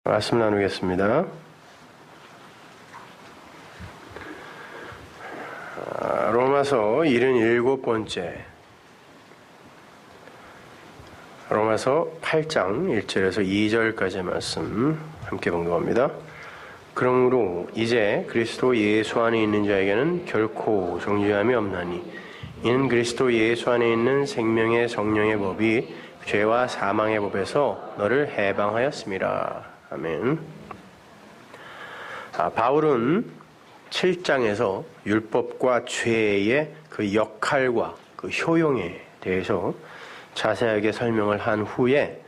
말씀 나누겠습니다. 로마서 77번째, 로마서 8장 1절에서 2절까지의 말씀 함께 봉독합니다. 그러므로 이제 그리스도 예수 안에 있는 자에게는 결코 정죄함이 없나니 이는 그리스도 예수 안에 있는 생명의 성령의 법이 죄와 사망의 법에서 너를 해방하였습니다. 아멘. 바울은 7장에서 율법과 죄의 그 역할과 그 효용에 대해서 자세하게 설명을 한 후에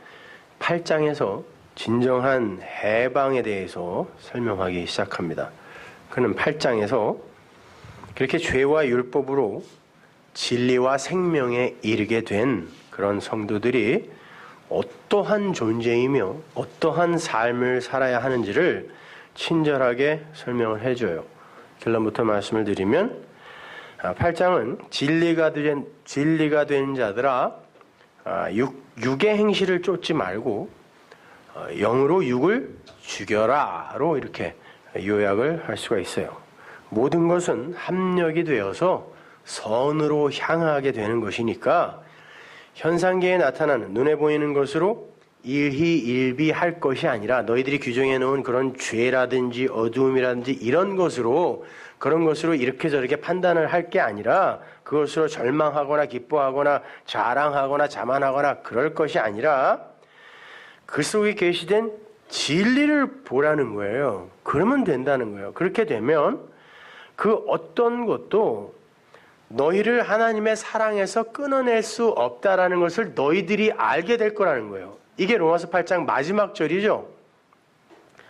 8장에서 진정한 해방에 대해서 설명하기 시작합니다. 그는 8장에서 그렇게 죄와 율법으로 진리와 생명에 이르게 된 그런 성도들이 어떠한 존재이며 어떠한 삶을 살아야 하는지를 친절하게 설명을 해줘요. 결론부터 말씀을 드리면 8장은 진리가 된 자들아 육의 행실을 쫓지 말고 영으로 육을 죽여라로 이렇게 요약을 할 수가 있어요. 모든 것은 합력이 되어서 선으로 향하게 되는 것이니까 현상계에 나타나는 눈에 보이는 것으로 일희일비할 것이 아니라 너희들이 규정해 놓은 그런 죄라든지 어두움이라든지 그런 것으로 이렇게 저렇게 판단을 할 게 아니라 그것으로 절망하거나 기뻐하거나 자랑하거나 자만하거나 그럴 것이 아니라 그 속에 계시된 진리를 보라는 거예요. 그러면 된다는 거예요. 그렇게 되면 그 어떤 것도 너희를 하나님의 사랑에서 끊어낼 수 없다라는 것을 너희들이 알게 될 거라는 거예요. 이게 로마서 8장 마지막 절이죠.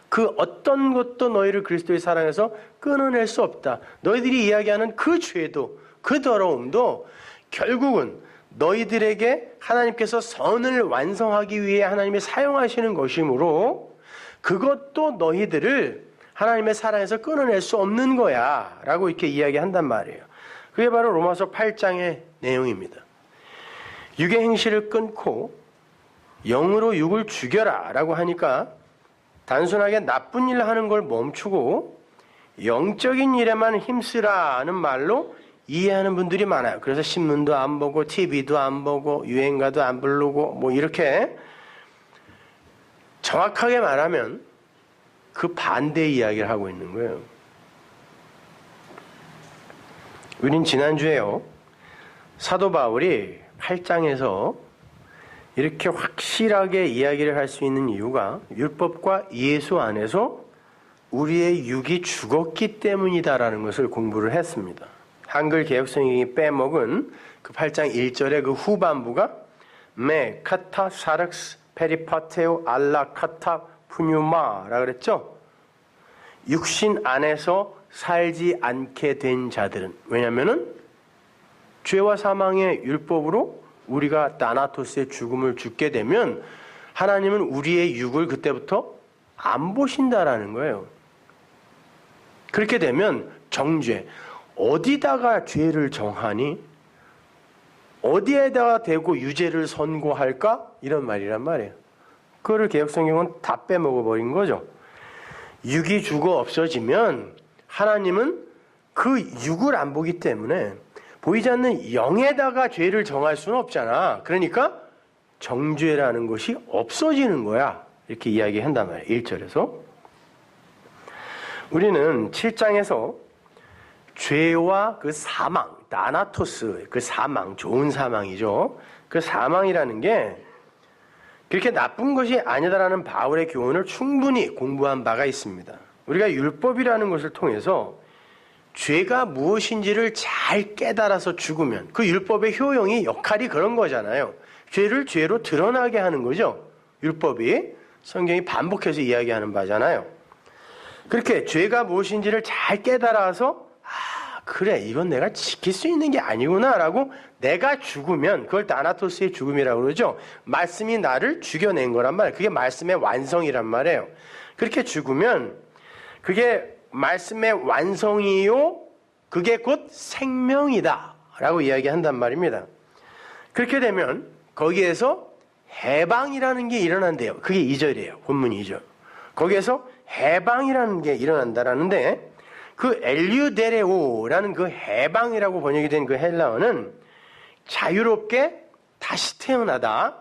그 어떤 것도 너희를 그리스도의 사랑에서 끊어낼 수 없다. 너희들이 이야기하는 그 죄도 그 더러움도 결국은 너희들에게 하나님께서 선을 완성하기 위해 하나님이 사용하시는 것이므로 그것도 너희들을 하나님의 사랑에서 끊어낼 수 없는 거야 라고 이렇게 이야기한단 말이에요. 그게 바로 로마서 8장의 내용입니다. 육의 행실을 끊고 영으로 육을 죽여라 라고 하니까 단순하게 나쁜 일 하는 걸 멈추고 영적인 일에만 힘쓰라는 말로 이해하는 분들이 많아요. 그래서 신문도 안 보고 TV도 안 보고 유행가도 안 부르고 뭐 이렇게 정확하게 말하면 그 반대의 이야기를 하고 있는 거예요. 우린 지난주에요. 사도 바울이 8장에서 이렇게 확실하게 이야기를 할 수 있는 이유가 율법과 예수 안에서 우리의 육이 죽었기 때문이다라는 것을 공부를 했습니다. 한글 개역성경이 빼먹은 그 8장 1절의 그 후반부가 메 카타 사륵스 페리파테오 알라 카타 푸뉴마라 그랬죠. 육신 안에서 살지 않게 된 자들은, 왜냐하면은 죄와 사망의 율법으로 우리가 다나토스의 죽음을 죽게 되면 하나님은 우리의 육을 그때부터 안 보신다라는 거예요. 그렇게 되면 정죄, 어디다가 죄를 정하니? 어디에다가 대고 유죄를 선고할까? 이런 말이란 말이에요. 그거를 개역성경은 다 빼먹어버린 거죠. 육이 죽어 없어지면 하나님은 그 육을 안 보기 때문에 보이지 않는 영에다가 죄를 정할 수는 없잖아. 그러니까 정죄라는 것이 없어지는 거야. 이렇게 이야기한단 말이에요. 1절에서. 우리는 7장에서 죄와 그 사망, 다나토스, 그 사망, 좋은 사망이죠. 그 사망이라는 게 그렇게 나쁜 것이 아니다라는 바울의 교훈을 충분히 공부한 바가 있습니다. 우리가 율법이라는 것을 통해서 죄가 무엇인지를 잘 깨달아서 죽으면 그 율법의 효용이 역할이 그런 거잖아요. 죄를 죄로 드러나게 하는 거죠. 율법이 성경이 반복해서 이야기하는 바잖아요. 그렇게 죄가 무엇인지를 잘 깨달아서 그래 이건 내가 지킬 수 있는 게 아니구나 라고 내가 죽으면 그걸 다나토스의 죽음이라고 그러죠. 말씀이 나를 죽여낸 거란 말이에요. 그게 말씀의 완성이란 말이에요. 그렇게 죽으면 그게 말씀의 완성이요 그게 곧 생명이다 라고 이야기한단 말입니다. 그렇게 되면 거기에서 해방이라는 게 일어난대요. 그게 2절이에요. 본문 2절. 거기에서 해방이라는 게 일어난다라는데, 그 엘류데레오라는 그 해방이라고 번역이 된 그 헬라어는 자유롭게 다시 태어나다,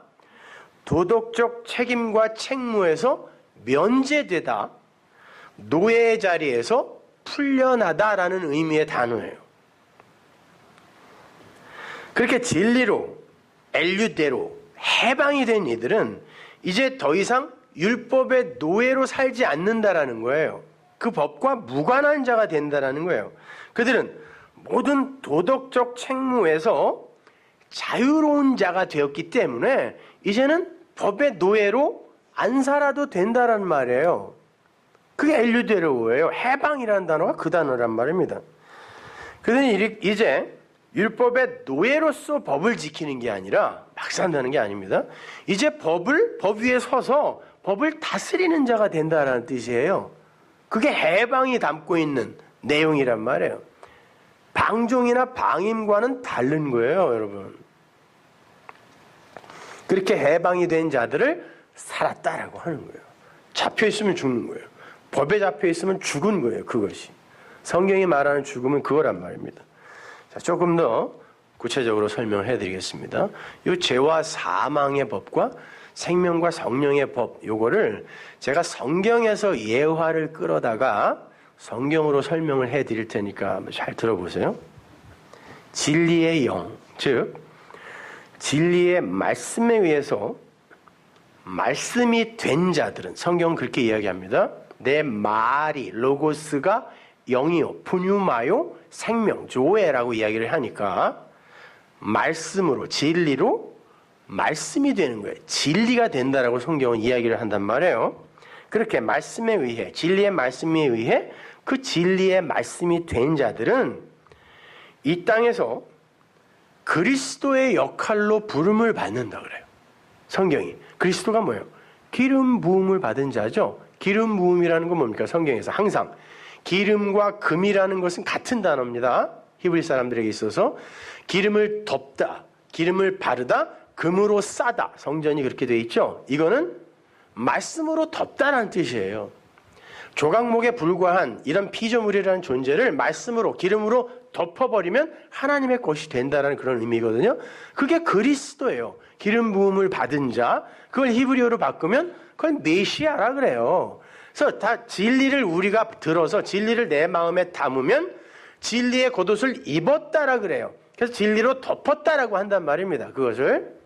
도덕적 책임과 책무에서 면제되다, 노예의 자리에서 풀려나다라는 의미의 단어예요. 그렇게 진리로 엘류데로 해방이 된 이들은 이제 더 이상 율법의 노예로 살지 않는다라는 거예요. 그 법과 무관한 자가 된다라는 거예요. 그들은 모든 도덕적 책무에서 자유로운 자가 되었기 때문에 이제는 법의 노예로 안 살아도 된다라는 말이에요. 그게 엘류데로예요. 해방이라는 단어가 그 단어란 말입니다. 그들은 이제 율법의 노예로서 법을 지키는 게 아니라 막 산다는 게 아닙니다. 이제 법 위에 서서 법을 다스리는 자가 된다라는 뜻이에요. 그게 해방이 담고 있는 내용이란 말이에요. 방종이나 방임과는 다른 거예요, 여러분. 그렇게 해방이 된 자들을 살았다라고 하는 거예요. 잡혀 있으면 죽는 거예요. 법에 잡혀 있으면 죽은 거예요, 그것이. 성경이 말하는 죽음은 그거란 말입니다. 자, 조금 더 구체적으로 설명을 해드리겠습니다. 이 죄와 사망의 법과 생명과 성령의 법, 요거를 제가 성경에서 예화를 끌어다가 성경으로 설명을 해드릴 테니까 잘 들어보세요. 진리의 영, 즉 진리의 말씀에 의해서 말씀이 된 자들은, 성경은 그렇게 이야기합니다. 내 말이, 로고스가 영이요, 푸뉴마요, 생명, 조에라고 이야기를 하니까 말씀으로, 진리로 말씀이 되는 거예요. 진리가 된다라고 성경은 이야기를 한단 말이에요. 그렇게 말씀에 의해, 진리의 말씀에 의해 그 진리의 말씀이 된 자들은 이 땅에서 그리스도의 역할로 부름을 받는다 그래요. 성경이. 그리스도가 뭐예요? 기름 부음을 받은 자죠. 기름 부음이라는 건 뭡니까? 성경에서 항상 기름과 금이라는 것은 같은 단어입니다. 히브리 사람들에게 있어서 기름을 덮다, 기름을 바르다, 금으로 싸다. 성전이 그렇게 되어 있죠. 이거는 말씀으로 덮다라는 뜻이에요. 조각목에 불과한 이런 피조물이라는 존재를 말씀으로, 기름으로 덮어버리면 하나님의 것이 된다는 그런 의미거든요. 그게 그리스도예요. 기름 부음을 받은 자, 그걸 히브리어로 바꾸면 그건 메시아라 그래요. 그래서 다 진리를 우리가 들어서 진리를 내 마음에 담으면 진리의 겉옷을 입었다라 그래요. 그래서 진리로 덮었다라고 한단 말입니다. 그것을.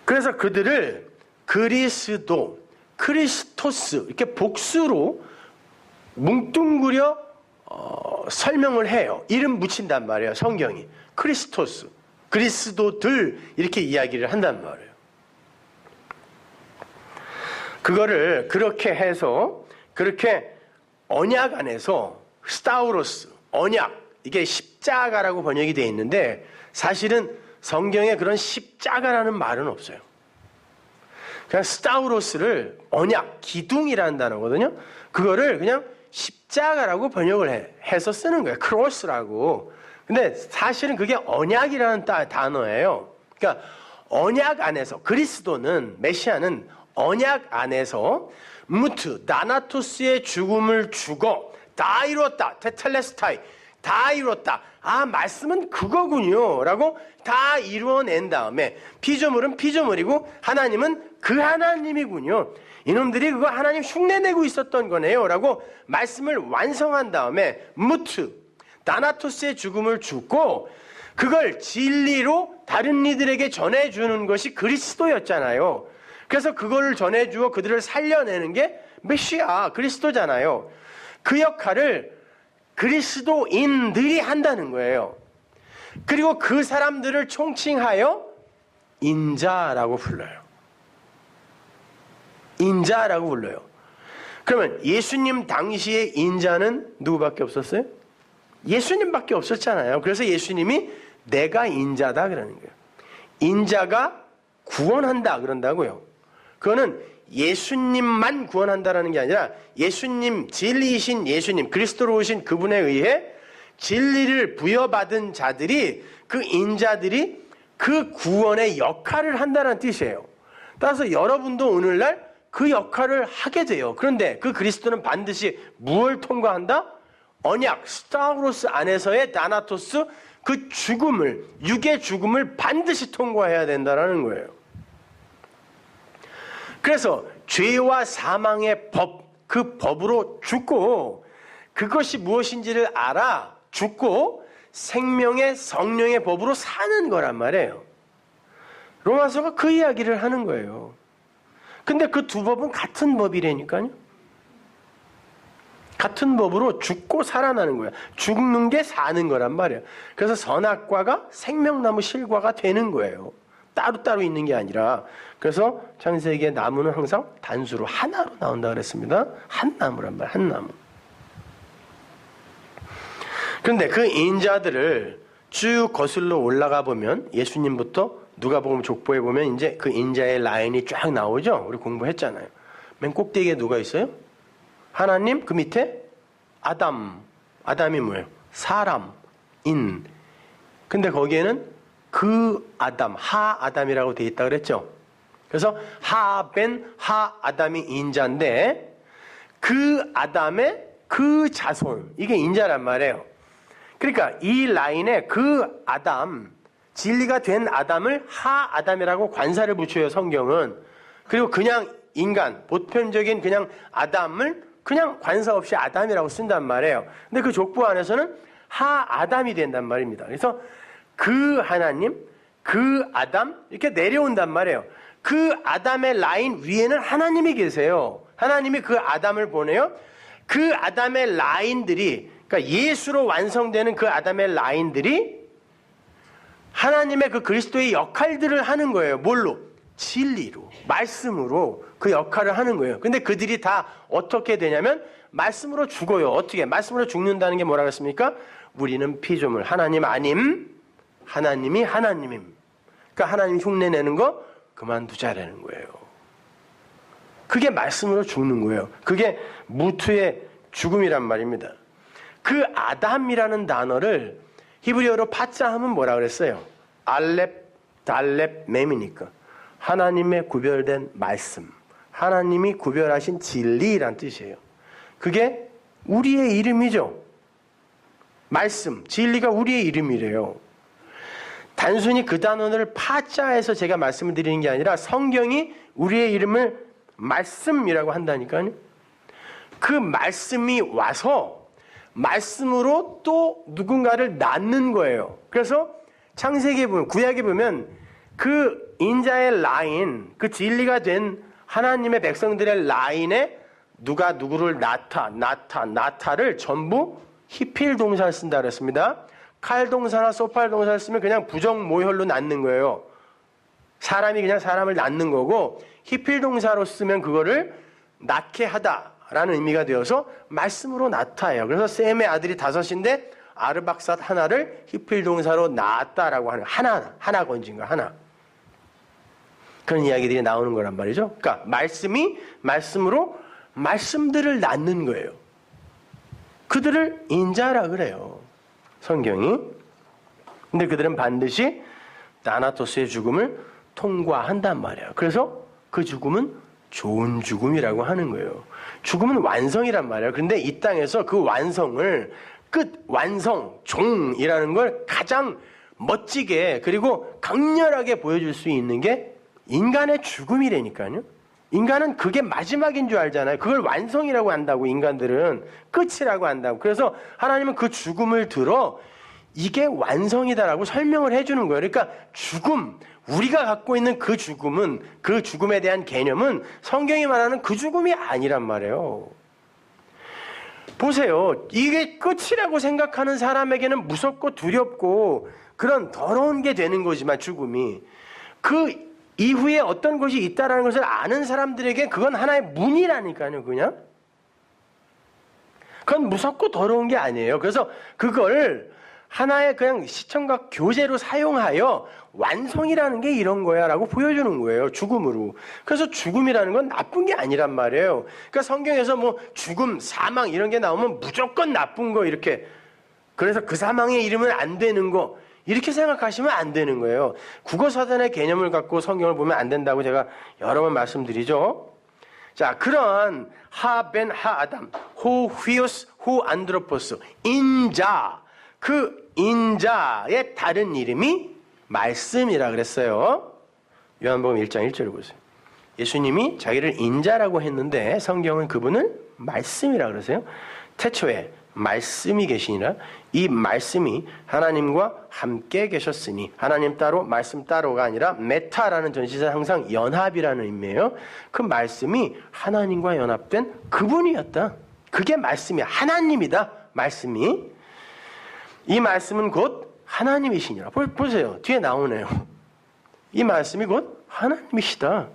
그래서 그들을 그리스도, 크리스토스 이렇게 복수로 뭉뚱그려 설명을 해요. 이름 붙인단 말이에요. 성경이. 크리스토스, 그리스도들 이렇게 이야기를 한단 말이에요. 그거를 그렇게 해서 그렇게 언약 안에서 스타우로스, 언약, 이게 십자가라고 번역이 되어 있는데 사실은 성경에 그런 십자가라는 말은 없어요. 그냥 스타우로스를 언약, 기둥이라는 단어거든요. 그거를 그냥 십자가라고 번역을 해서 쓰는 거예요. 크로스라고. 근데 사실은 그게 언약이라는 단어예요. 그러니까 언약 안에서, 그리스도는, 메시아는 언약 안에서 무트, 나나토스의 죽음을 죽어 다 이뤘다. 테텔레스타이, 다 이뤘다. 아, 말씀은 그거군요. 라고 다 이루어낸 다음에 피조물은 피조물이고 하나님은 그 하나님이군요. 이놈들이 그거 하나님 흉내내고 있었던 거네요. 라고 말씀을 완성한 다음에 무트, 나나토스의 죽음을 죽고 그걸 진리로 다른 이들에게 전해주는 것이 그리스도였잖아요. 그래서 그걸 전해주어 그들을 살려내는 게 메시아, 그리스도잖아요. 그 역할을 그리스도인들이 한다는 거예요. 그리고 그 사람들을 총칭하여 인자라고 불러요. 인자라고 불러요. 그러면 예수님 당시의 인자는 누구밖에 없었어요? 예수님밖에 없었잖아요. 그래서 예수님이 내가 인자다 그러는 거예요. 인자가 구원한다 그런다고요. 그거는 예수님만 구원한다라는 게 아니라 예수님, 진리이신 예수님, 그리스도로 오신 그분에 의해 진리를 부여받은 자들이, 그 인자들이 그 구원의 역할을 한다는 뜻이에요. 따라서 여러분도 오늘날 그 역할을 하게 돼요. 그런데 그 그리스도는 반드시 무엇을 통과한다? 언약, 스타우로스 안에서의 다나토스, 그 죽음을, 육의 죽음을 반드시 통과해야 된다는 거예요. 그래서 죄와 사망의 법, 그 법으로 죽고, 그것이 무엇인지를 알아 죽고 생명의 성령의 법으로 사는 거란 말이에요. 로마서가 그 이야기를 하는 거예요. 근데 그 두 법은 같은 법이라니까요. 같은 법으로 죽고 살아나는 거야. 죽는 게 사는 거란 말이에요. 그래서 선악과가 생명나무 실과가 되는 거예요. 따로따로 있는 게 아니라. 그래서 창세기의 나무는 항상 단수로 하나로 나온다 그랬습니다. 한 나무란 말이에요. 한 나무. 그런데 그 인자들을 쭉 거슬러 올라가 보면 예수님부터 누가복음 족보에 보면 이제 그 인자의 라인이 쫙 나오죠. 우리 공부했잖아요. 맨 꼭대기에 누가 있어요? 하나님, 그 밑에 아담. 아담이 뭐예요? 사람, 인. 근데 거기에는 그 아담, 하 아담이라고 돼 있다 그랬죠. 그래서 하벤 하 아담이 인자인데 그 아담의 그 자손, 이게 인자란 말이에요. 그러니까 이 라인에 그 아담, 진리가 된 아담을 하 아담이라고 관사를 붙여요, 성경은. 그리고 그냥 인간, 보편적인 그냥 아담을 그냥 관사 없이 아담이라고 쓴단 말이에요. 근데 그 족보 안에서는 하 아담이 된단 말입니다. 그래서 그 하나님, 그 아담 이렇게 내려온단 말이에요. 그 아담의 라인 위에는 하나님이 계세요. 하나님이 그 아담을 보내요. 그 아담의 라인들이, 그러니까 예수로 완성되는 그 아담의 라인들이 하나님의 그 그리스도의 역할들을 하는 거예요. 뭘로? 진리로, 말씀으로 그 역할을 하는 거예요. 근데 그들이 다 어떻게 되냐면 말씀으로 죽어요. 어떻게? 말씀으로 죽는다는 게 뭐라고 했습니까? 우리는 피조물, 하나님 아님, 하나님이 하나님임. 그러니까 하나님 흉내내는 거 그만두자라는 거예요. 그게 말씀으로 죽는 거예요. 그게 무투의 죽음이란 말입니다. 그 아담이라는 단어를 히브리어로 파자 하면 뭐라 그랬어요? 알렙, 달렙, mem이니까. 하나님의 구별된 말씀. 하나님이 구별하신 진리란 뜻이에요. 그게 우리의 이름이죠. 말씀, 진리가 우리의 이름이래요. 단순히 그 단어를 파자에서 제가 말씀을 드리는 게 아니라 성경이 우리의 이름을 말씀이라고 한다니까요. 그 말씀이 와서 말씀으로 또 누군가를 낳는 거예요. 그래서 창세기에 보면, 구약에 보면 그 인자의 라인, 그 진리가 된 하나님의 백성들의 라인에 누가 누구를 나타를 전부 히필 동사를 쓴다 그랬습니다. 칼 동사나 소팔 동사를 쓰면 그냥 부정 모혈로 낳는 거예요. 사람이 그냥 사람을 낳는 거고, 히필 동사로 쓰면 그거를 낳게 하다라는 의미가 되어서 말씀으로 낳다예요. 그래서 셈의 아들이 5인데 아르박삿 하나를 히필 동사로 낳았다라고 하는, 하나 건진 거, 하나. 그런 이야기들이 나오는 거란 말이죠. 그러니까 말씀이 말씀으로 말씀들을 낳는 거예요. 그들을 인자라 그래요, 성경이. 근데 그들은 반드시 다나토스의 죽음을 통과한단 말이에요. 그래서 그 죽음은 좋은 죽음이라고 하는 거예요. 죽음은 완성이란 말이에요. 그런데 이 땅에서 그 완성을, 끝, 완성, 종이라는 걸 가장 멋지게 그리고 강렬하게 보여줄 수 있는 게 인간의 죽음이라니까요. 인간은 그게 마지막인 줄 알잖아요. 그걸 완성이라고 한다고, 인간들은 끝이라고 한다고. 그래서 하나님은 그 죽음을 들어 이게 완성이다라고 설명을 해주는 거예요. 그러니까 죽음, 우리가 갖고 있는 그 죽음은, 그 죽음에 대한 개념은 성경이 말하는 그 죽음이 아니란 말이에요. 보세요. 이게 끝이라고 생각하는 사람에게는 무섭고 두렵고 그런 더러운 게 되는 거지만, 죽음이 그 이후에 어떤 것이 있다라는 것을 아는 사람들에게 그건 하나의 문이라니까요. 그냥 그건 무섭고 더러운 게 아니에요. 그래서 그걸 하나의 그냥 시청각 교재로 사용하여 완성이라는 게 이런 거야 라고 보여주는 거예요, 죽음으로. 그래서 죽음이라는 건 나쁜 게 아니란 말이에요. 그러니까 성경에서 뭐 죽음, 사망 이런 게 나오면 무조건 나쁜 거, 이렇게, 그래서 그 사망의 이름은 안 되는 거, 이렇게 생각하시면 안 되는 거예요. 국어사전의 개념을 갖고 성경을 보면 안 된다고 제가 여러 번 말씀드리죠. 자, 그런 하벤 하아담, 호 휘오스, 호 안드로포스, 인자, 그 인자의 다른 이름이 말씀이라 그랬어요. 요한복음 1장 1절을 보세요. 예수님이 자기를 인자라고 했는데 성경은 그분을 말씀이라 그러세요. 태초에 말씀이 계시니라. 이 말씀이 하나님과 함께 계셨으니, 하나님 따로 말씀 따로가 아니라 메타라는 전치사 항상 연합이라는 의미예요. 그 말씀이 하나님과 연합된 그분이었다. 그게 말씀이야. 하나님이다. 말씀이. 이 말씀은 곧 하나님이시니라. 보세요. 뒤에 나오네요. 이 말씀이 곧 하나님이시다.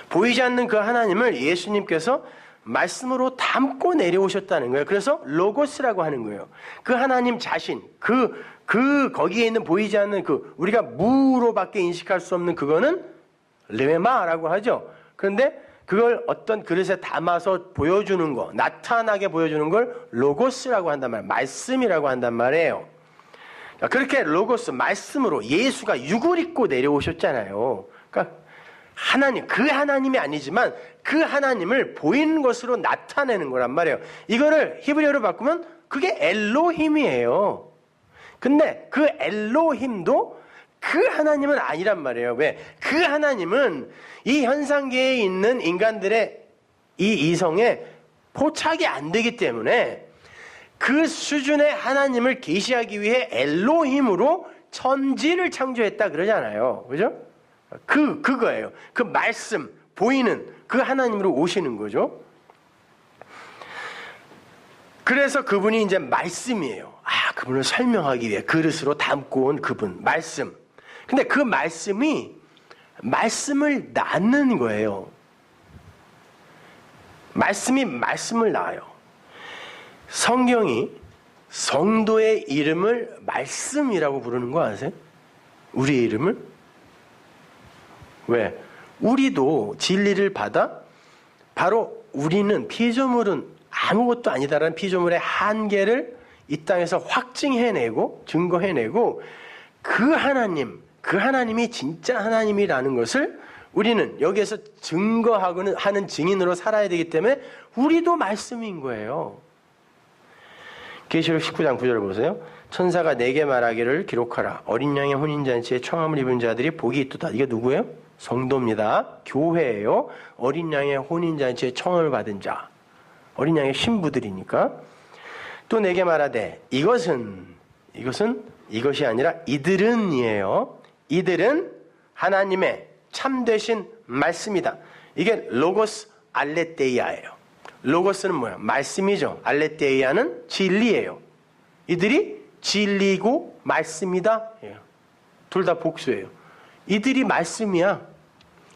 보이지 않는 그 하나님을 예수님께서 말씀으로 담고 내려오셨다는 거예요. 그래서 로고스라고 하는 거예요. 그 하나님 자신, 거기에 있는 보이지 않는 우리가 무로밖에 인식할 수 없는 그거는 레마라고 하죠. 그런데 그걸 어떤 그릇에 담아서 보여주는 거, 나타나게 보여주는 걸 로고스라고 한단 말이에요. 말씀이라고 한단 말이에요. 그렇게 로고스, 말씀으로 예수가 육을 입고 내려오셨잖아요. 그러니까 하나님, 그 하나님이 아니지만 그 하나님을 보이는 것으로 나타내는 거란 말이에요. 이거를 히브리어로 바꾸면 그게 엘로힘이에요. 근데 그 엘로힘도 그 하나님은 아니란 말이에요. 왜? 그 하나님은 이 현상계에 있는 인간들의 이 이성에 포착이 안 되기 때문에 그 수준의 하나님을 계시하기 위해 엘로힘으로 천지를 창조했다 그러잖아요. 그죠? 그거예요. 그 말씀, 보이는 그 하나님으로 오시는 거죠. 그래서 그분이 이제 말씀이에요. 그분을 설명하기 위해 그릇으로 담고 온 그분, 말씀. 근데 그 말씀이 말씀을 낳는 거예요. 말씀이 말씀을 낳아요. 성경이 성도의 이름을 말씀이라고 부르는 거 아세요? 우리의 이름을? 왜? 우리도 진리를 받아 바로 우리는 피조물은 아무것도 아니다라는 피조물의 한계를 이 땅에서 확증해내고 증거해내고 그 하나님이 진짜 하나님이라는 것을 우리는 여기에서 증거하고는 하는 증인으로 살아야 되기 때문에 우리도 말씀인 거예요. 계시록 19장 9절을 보세요. 천사가 내게 말하기를 기록하라. 어린 양의 혼인잔치에 청함을 입은 자들이 복이 있도다. 이게 누구예요? 성도입니다. 교회예요. 어린 양의 혼인잔치에 청함을 받은 자. 어린 양의 신부들이니까. 또 내게 말하되 이것이 아니라 이들은이에요. 이들은 하나님의 참되신 말씀이다. 이게 로고스 알레테이아예요. 로고스는 뭐야? 말씀이죠. 알레테이아는 진리예요. 이들이 진리고 말씀이다. 둘 다 복수예요. 이들이 말씀이야.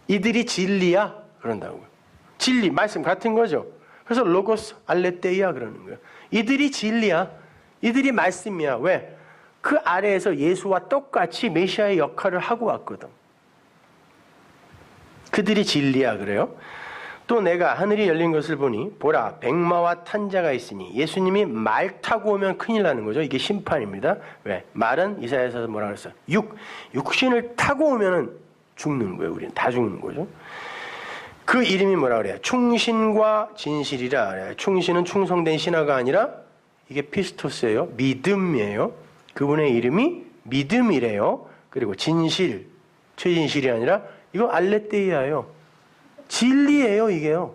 이들이 진리야. 그런다고요. 진리, 말씀 같은 거죠. 그래서 로고스 알레테이아 그러는 거예요. 이들이 진리야. 이들이 말씀이야. 왜? 그 아래에서 예수와 똑같이 메시아의 역할을 하고 왔거든. 그들이 진리야 그래요. 또 내가 하늘이 열린 것을 보니 보라 백마와 탄 자가 있으니 예수님이 말 타고 오면 큰일 나는 거죠. 이게 심판입니다. 왜? 말은 이사야에서 뭐라 그랬어요? 육신을 타고 오면은 죽는 거예요. 우리는 다 죽는 거죠. 그 이름이 뭐라 그래요? 충신과 진실이라 그래요. 충신은 충성된 신하가 아니라 이게 피스토스예요. 믿음이에요. 그분의 이름이 믿음이래요. 그리고 진실, 최진실이 아니라 이거 알레테이아예요. 진리예요, 이게요.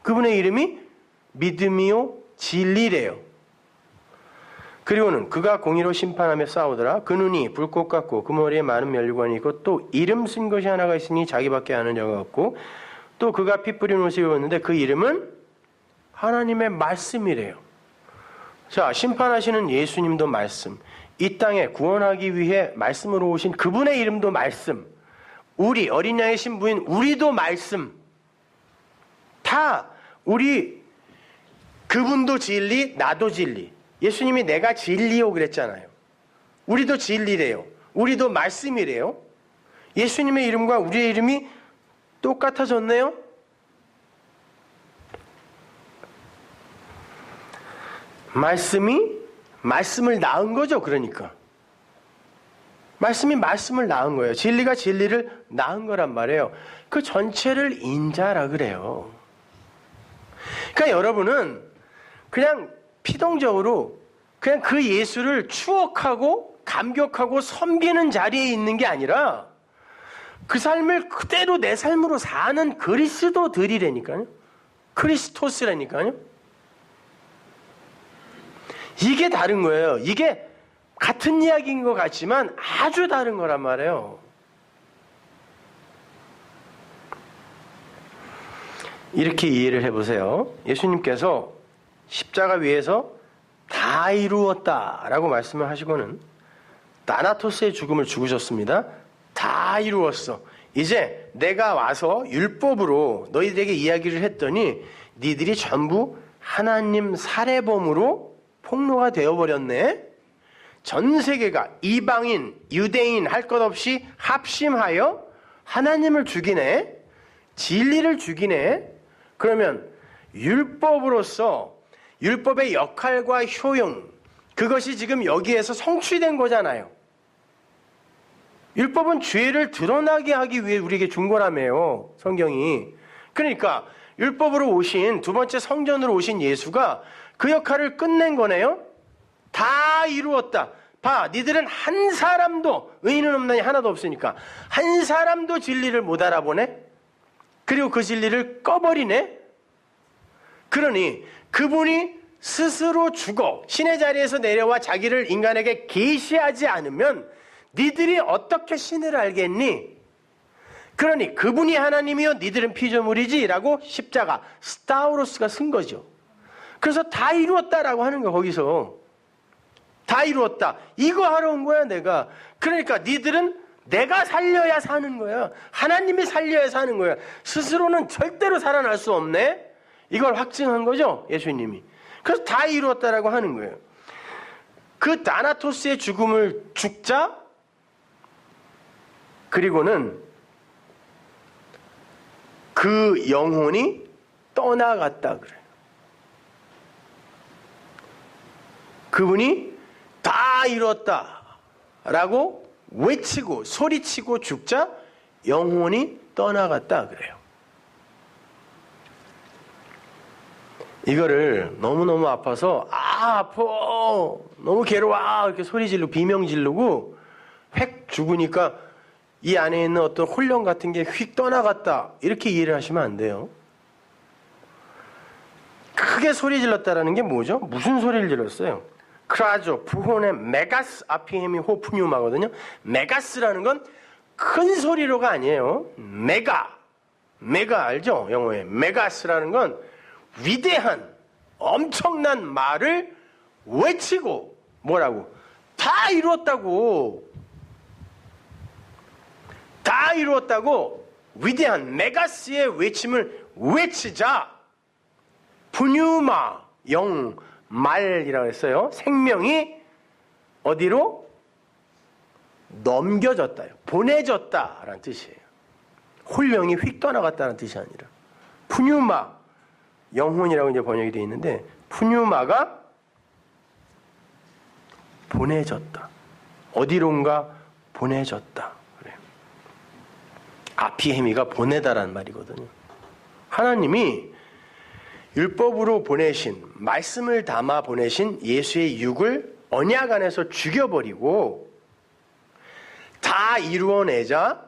그분의 이름이 믿음이요, 진리래요. 그리고는 그가 공의로 심판하며 싸우더라. 그 눈이 불꽃 같고 그 머리에 많은 면류관이 있고 또 이름 쓴 것이 하나가 있으니 자기밖에 아는 자가 없고 또 그가 피 뿌린 옷을 입었는데 그 이름은 하나님의 말씀이래요. 자, 심판하시는 예수님도 말씀. 이 땅에 구원하기 위해 말씀으로 오신 그분의 이름도 말씀. 우리 어린 양의 신부인 우리도 말씀. 다 우리 그분도 진리, 나도 진리. 예수님이 내가 진리요 그랬잖아요. 우리도 진리래요. 우리도 말씀이래요. 예수님의 이름과 우리의 이름이 똑같아졌네요. 말씀을 낳은 거죠. 그러니까 말씀이 말씀을 낳은 거예요. 진리가 진리를 낳은 거란 말이에요. 그 전체를 인자라 그래요. 그러니까 여러분은 그냥 피동적으로 그냥 그 예수를 추억하고 감격하고 섬기는 자리에 있는 게 아니라 그 삶을 그대로 내 삶으로 사는 그리스도들이라니까요. 크리스토스라니까요. 이게 다른 거예요. 이게 같은 이야기인 것 같지만 아주 다른 거란 말이에요. 이렇게 이해를 해보세요. 예수님께서 십자가 위에서 다 이루었다라고 말씀을 하시고는 다나토스의 죽음을 죽으셨습니다. 다 이루었어. 이제 내가 와서 율법으로 너희들에게 이야기를 했더니 니들이 전부 하나님 살해범으로 폭로가 되어버렸네. 전 세계가 이방인, 유대인 할 것 없이 합심하여 하나님을 죽이네. 진리를 죽이네. 그러면 율법으로서 율법의 역할과 효용, 그것이 지금 여기에서 성취된 거잖아요. 율법은 죄를 드러나게 하기 위해 우리에게 준 거라며요, 성경이. 그러니까 율법으로 오신, 두 번째 성전으로 오신 예수가 그 역할을 끝낸 거네요. 다 이루었다. 봐, 니들은 한 사람도, 의인은 없나니 하나도 없으니까 한 사람도 진리를 못 알아보네. 그리고 그 진리를 꺼버리네. 그러니 그분이 스스로 죽어 신의 자리에서 내려와 자기를 인간에게 계시하지 않으면 니들이 어떻게 신을 알겠니? 그러니 그분이 하나님이요 니들은 피조물이지 라고 십자가 스타우로스가 쓴 거죠. 그래서 다 이루었다라고 하는 거야. 거기서 다 이루었다. 이거 하러 온 거야 내가. 그러니까 니들은 내가 살려야 사는 거야. 하나님이 살려야 사는 거야. 스스로는 절대로 살아날 수 없네. 이걸 확증한 거죠, 예수님이. 그래서 다 이루었다라고 하는 거예요. 그 다나토스의 죽음을 죽자, 그리고는 그 영혼이 떠나갔다 그래요. 그분이 다 이뤘다라고 외치고 소리치고 죽자 영혼이 떠나갔다 그래요. 이거를 너무너무 아파서 아파 너무 괴로워 이렇게 소리 지르고 비명 지르고 획 죽으니까 이 안에 있는 어떤 혼령 같은 게 휙 떠나갔다 이렇게 이해를 하시면 안 돼요. 크게 소리 질렀다라는 게 뭐죠? 무슨 소리를 질렀어요? 크라조, 부혼의 메가스 아피헤미 호프뉴마거든요. 메가스라는 건 큰 소리로가 아니에요. 메가 알죠? 영어에 메가스라는 건 위대한 엄청난 말을 외치고 뭐라고? 다 이루었다고 위대한 메가스의 외침을 외치자 푸뉴마 영 말이라고 했어요. 생명이 어디로? 넘겨졌다요. 보내졌다라는 뜻이에요. 혼령이 휙 떠나갔다는 뜻이 아니라 푸뉴마 영혼이라고 이제 번역이 되어 있는데 푸뉴마가 보내졌다. 어디론가 보내졌다. 그래요. 아피헤미가 보내다라는 말이거든요. 하나님이 율법으로 보내신 말씀을 담아 보내신 예수의 육을 언약 안에서 죽여버리고 다 이루어내자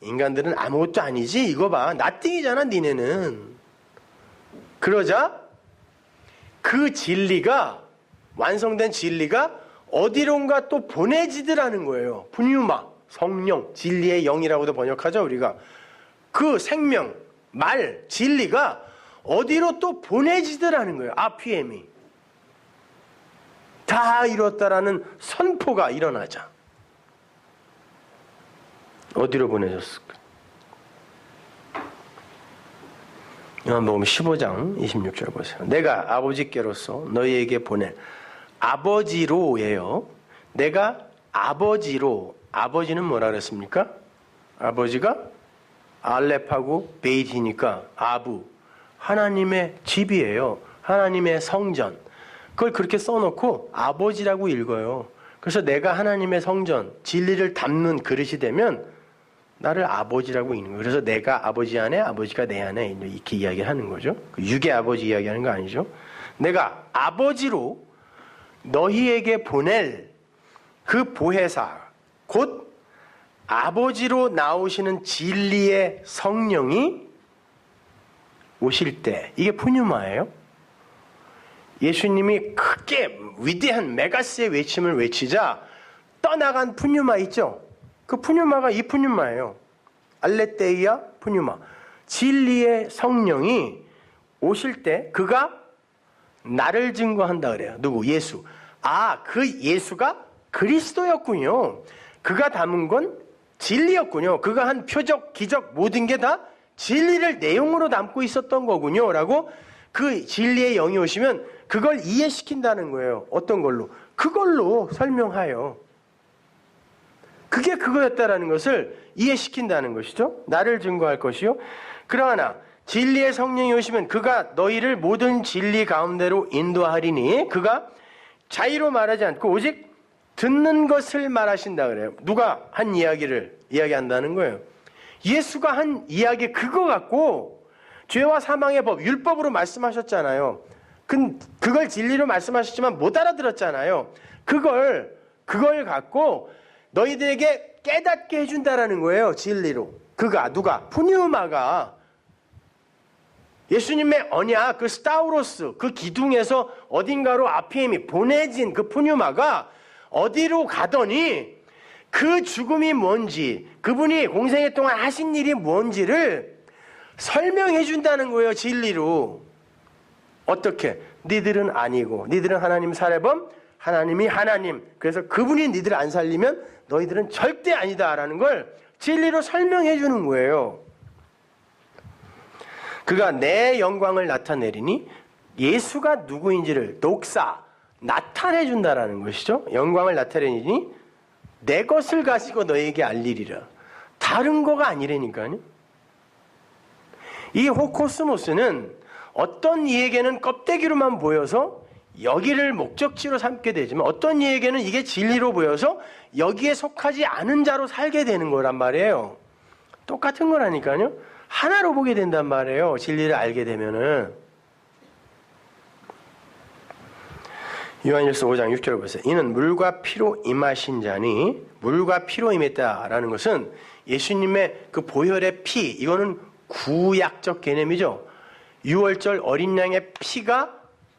인간들은 아무것도 아니지 이거 봐 나띵이잖아 니네는. 그러자 그 진리가 완성된 진리가 어디론가 또 보내지더라는 거예요. 푸뉴마 성령 진리의 영이라고도 번역하죠 우리가. 그 생명 말 진리가 어디로 또 보내지더라는 거예요. 아피엠이 다 이뤘다라는 선포가 일어나자 어디로 보내졌을까? 요한복음 15장 26절 보세요. 내가 아버지께로서 너희에게 보낼 아버지로예요. 내가 아버지로. 아버지는 뭐라 그랬습니까? 아버지가 알렙하고 베이트니까 아부. 하나님의 집이에요. 하나님의 성전. 그걸 그렇게 써놓고 아버지라고 읽어요. 그래서 내가 하나님의 성전, 진리를 담는 그릇이 되면 나를 아버지라고 있는 거예요. 그래서 내가 아버지 안에, 아버지가 내 안에 이렇게 이야기를 하는 거죠. 육의 아버지 이야기하는 거 아니죠. 내가 아버지로 너희에게 보낼 그 보혜사, 곧 아버지로 나오시는 진리의 성령이 오실 때, 이게 푸뉴마예요. 예수님이 크게 위대한 메가스의 외침을 외치자 떠나간 푸뉴마 있죠? 그 푸뉴마가 이 푸뉴마예요. 알레테이아 푸뉴마. 진리의 성령이 오실 때 그가 나를 증거한다 그래요. 누구? 예수. 아, 그 예수가 그리스도였군요. 그가 담은 건 진리였군요. 그가 한 표적, 기적 모든 게 다 진리를 내용으로 담고 있었던 거군요. 라고 그 진리의 영이 오시면 그걸 이해시킨다는 거예요. 어떤 걸로? 그걸로 설명하여. 그게 그거였다라는 것을 이해시킨다는 것이죠. 나를 증거할 것이요. 그러나 진리의 성령이 오시면 그가 너희를 모든 진리 가운데로 인도하리니 그가 자의로 말하지 않고 오직 듣는 것을 말하신다 그래요. 누가 한 이야기를 이야기한다는 거예요. 예수가 한 이야기 그거 갖고 죄와 사망의 법, 율법으로 말씀하셨잖아요. 그걸 진리로 말씀하셨지만 못 알아들었잖아요. 그걸 갖고 너희들에게 깨닫게 해준다라는 거예요. 진리로. 그가 누가? 푸뉴마가 예수님의 언약, 그 스타우로스, 그 기둥에서 어딘가로 아피엠이 보내진 그 푸뉴마가 어디로 가더니 그 죽음이 뭔지, 그분이 공생애 동안 하신 일이 뭔지를 설명해 준다는 거예요. 진리로. 어떻게? 니들은 아니고, 니들은 하나님 살해범, 하나님이 하나님. 그래서 그분이 니들 안 살리면 너희들은 절대 아니다라는 걸 진리로 설명해 주는 거예요. 그가 내 영광을 나타내리니 예수가 누구인지를 독사, 나타내 준다라는 것이죠. 영광을 나타내니 내 것을 가지고 너에게 알리리라. 다른 거가 아니라니까요. 이 호코스모스는 어떤 이에게는 껍데기로만 보여서 여기를 목적지로 삼게 되지만 어떤 이에게는 이게 진리로 보여서 여기에 속하지 않은 자로 살게 되는 거란 말이에요. 똑같은 거라니까요. 하나로 보게 된단 말이에요. 진리를 알게 되면은. 요한일서 5장 6절을 보세요. 이는 물과 피로 임하신 자니, 물과 피로 임했다라는 것은 예수님의 그 보혈의 피, 이거는 구약적 개념이죠. 6월절 어린 양의 피가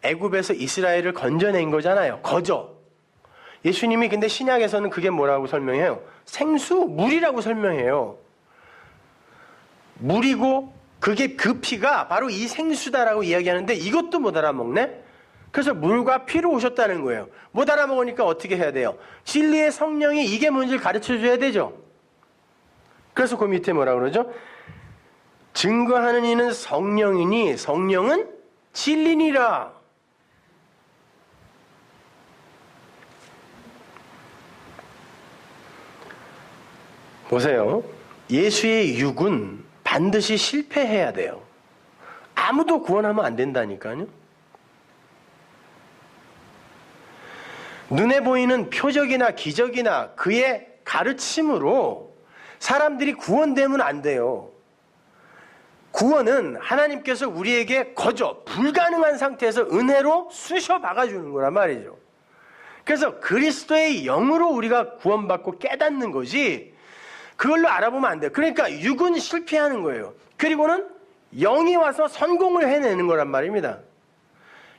애굽에서 이스라엘을 건져낸 거잖아요. 거저. 예수님이 근데 신약에서는 그게 뭐라고 설명해요? 생수, 물이라고 설명해요. 물이고 그게 그 피가 바로 이 생수다라고 이야기하는데 이것도 못 알아먹네? 그래서 물과 피로 오셨다는 거예요. 못 알아먹으니까 어떻게 해야 돼요? 진리의 성령이 이게 뭔지를 가르쳐줘야 되죠. 그래서 그 밑에 뭐라고 그러죠? 증거하는 이는 성령이니 성령은 진리니라. 보세요. 예수의 육은 반드시 실패해야 돼요. 아무도 구원하면 안 된다니까요. 눈에 보이는 표적이나 기적이나 그의 가르침으로 사람들이 구원되면 안 돼요. 구원은 하나님께서 우리에게 거저 불가능한 상태에서 은혜로 쑤셔 박아주는 거란 말이죠. 그래서 그리스도의 영으로 우리가 구원받고 깨닫는 거지 그걸로 알아보면 안 돼요. 그러니까 육은 실패하는 거예요. 그리고는 영이 와서 성공을 해내는 거란 말입니다.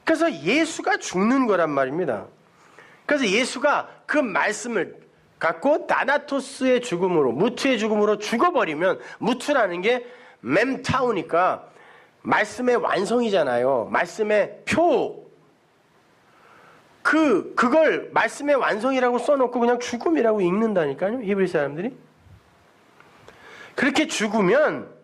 그래서 예수가 죽는 거란 말입니다. 그래서 예수가 그 말씀을 갖고 다나토스의 죽음으로, 무트의 죽음으로 죽어버리면, 무트라는 게 mem타우니까 말씀의 완성이잖아요. 말씀의 표. 그걸 말씀의 완성이라고 써놓고 그냥 죽음이라고 읽는다니까요. 히브리 사람들이. 그렇게 죽으면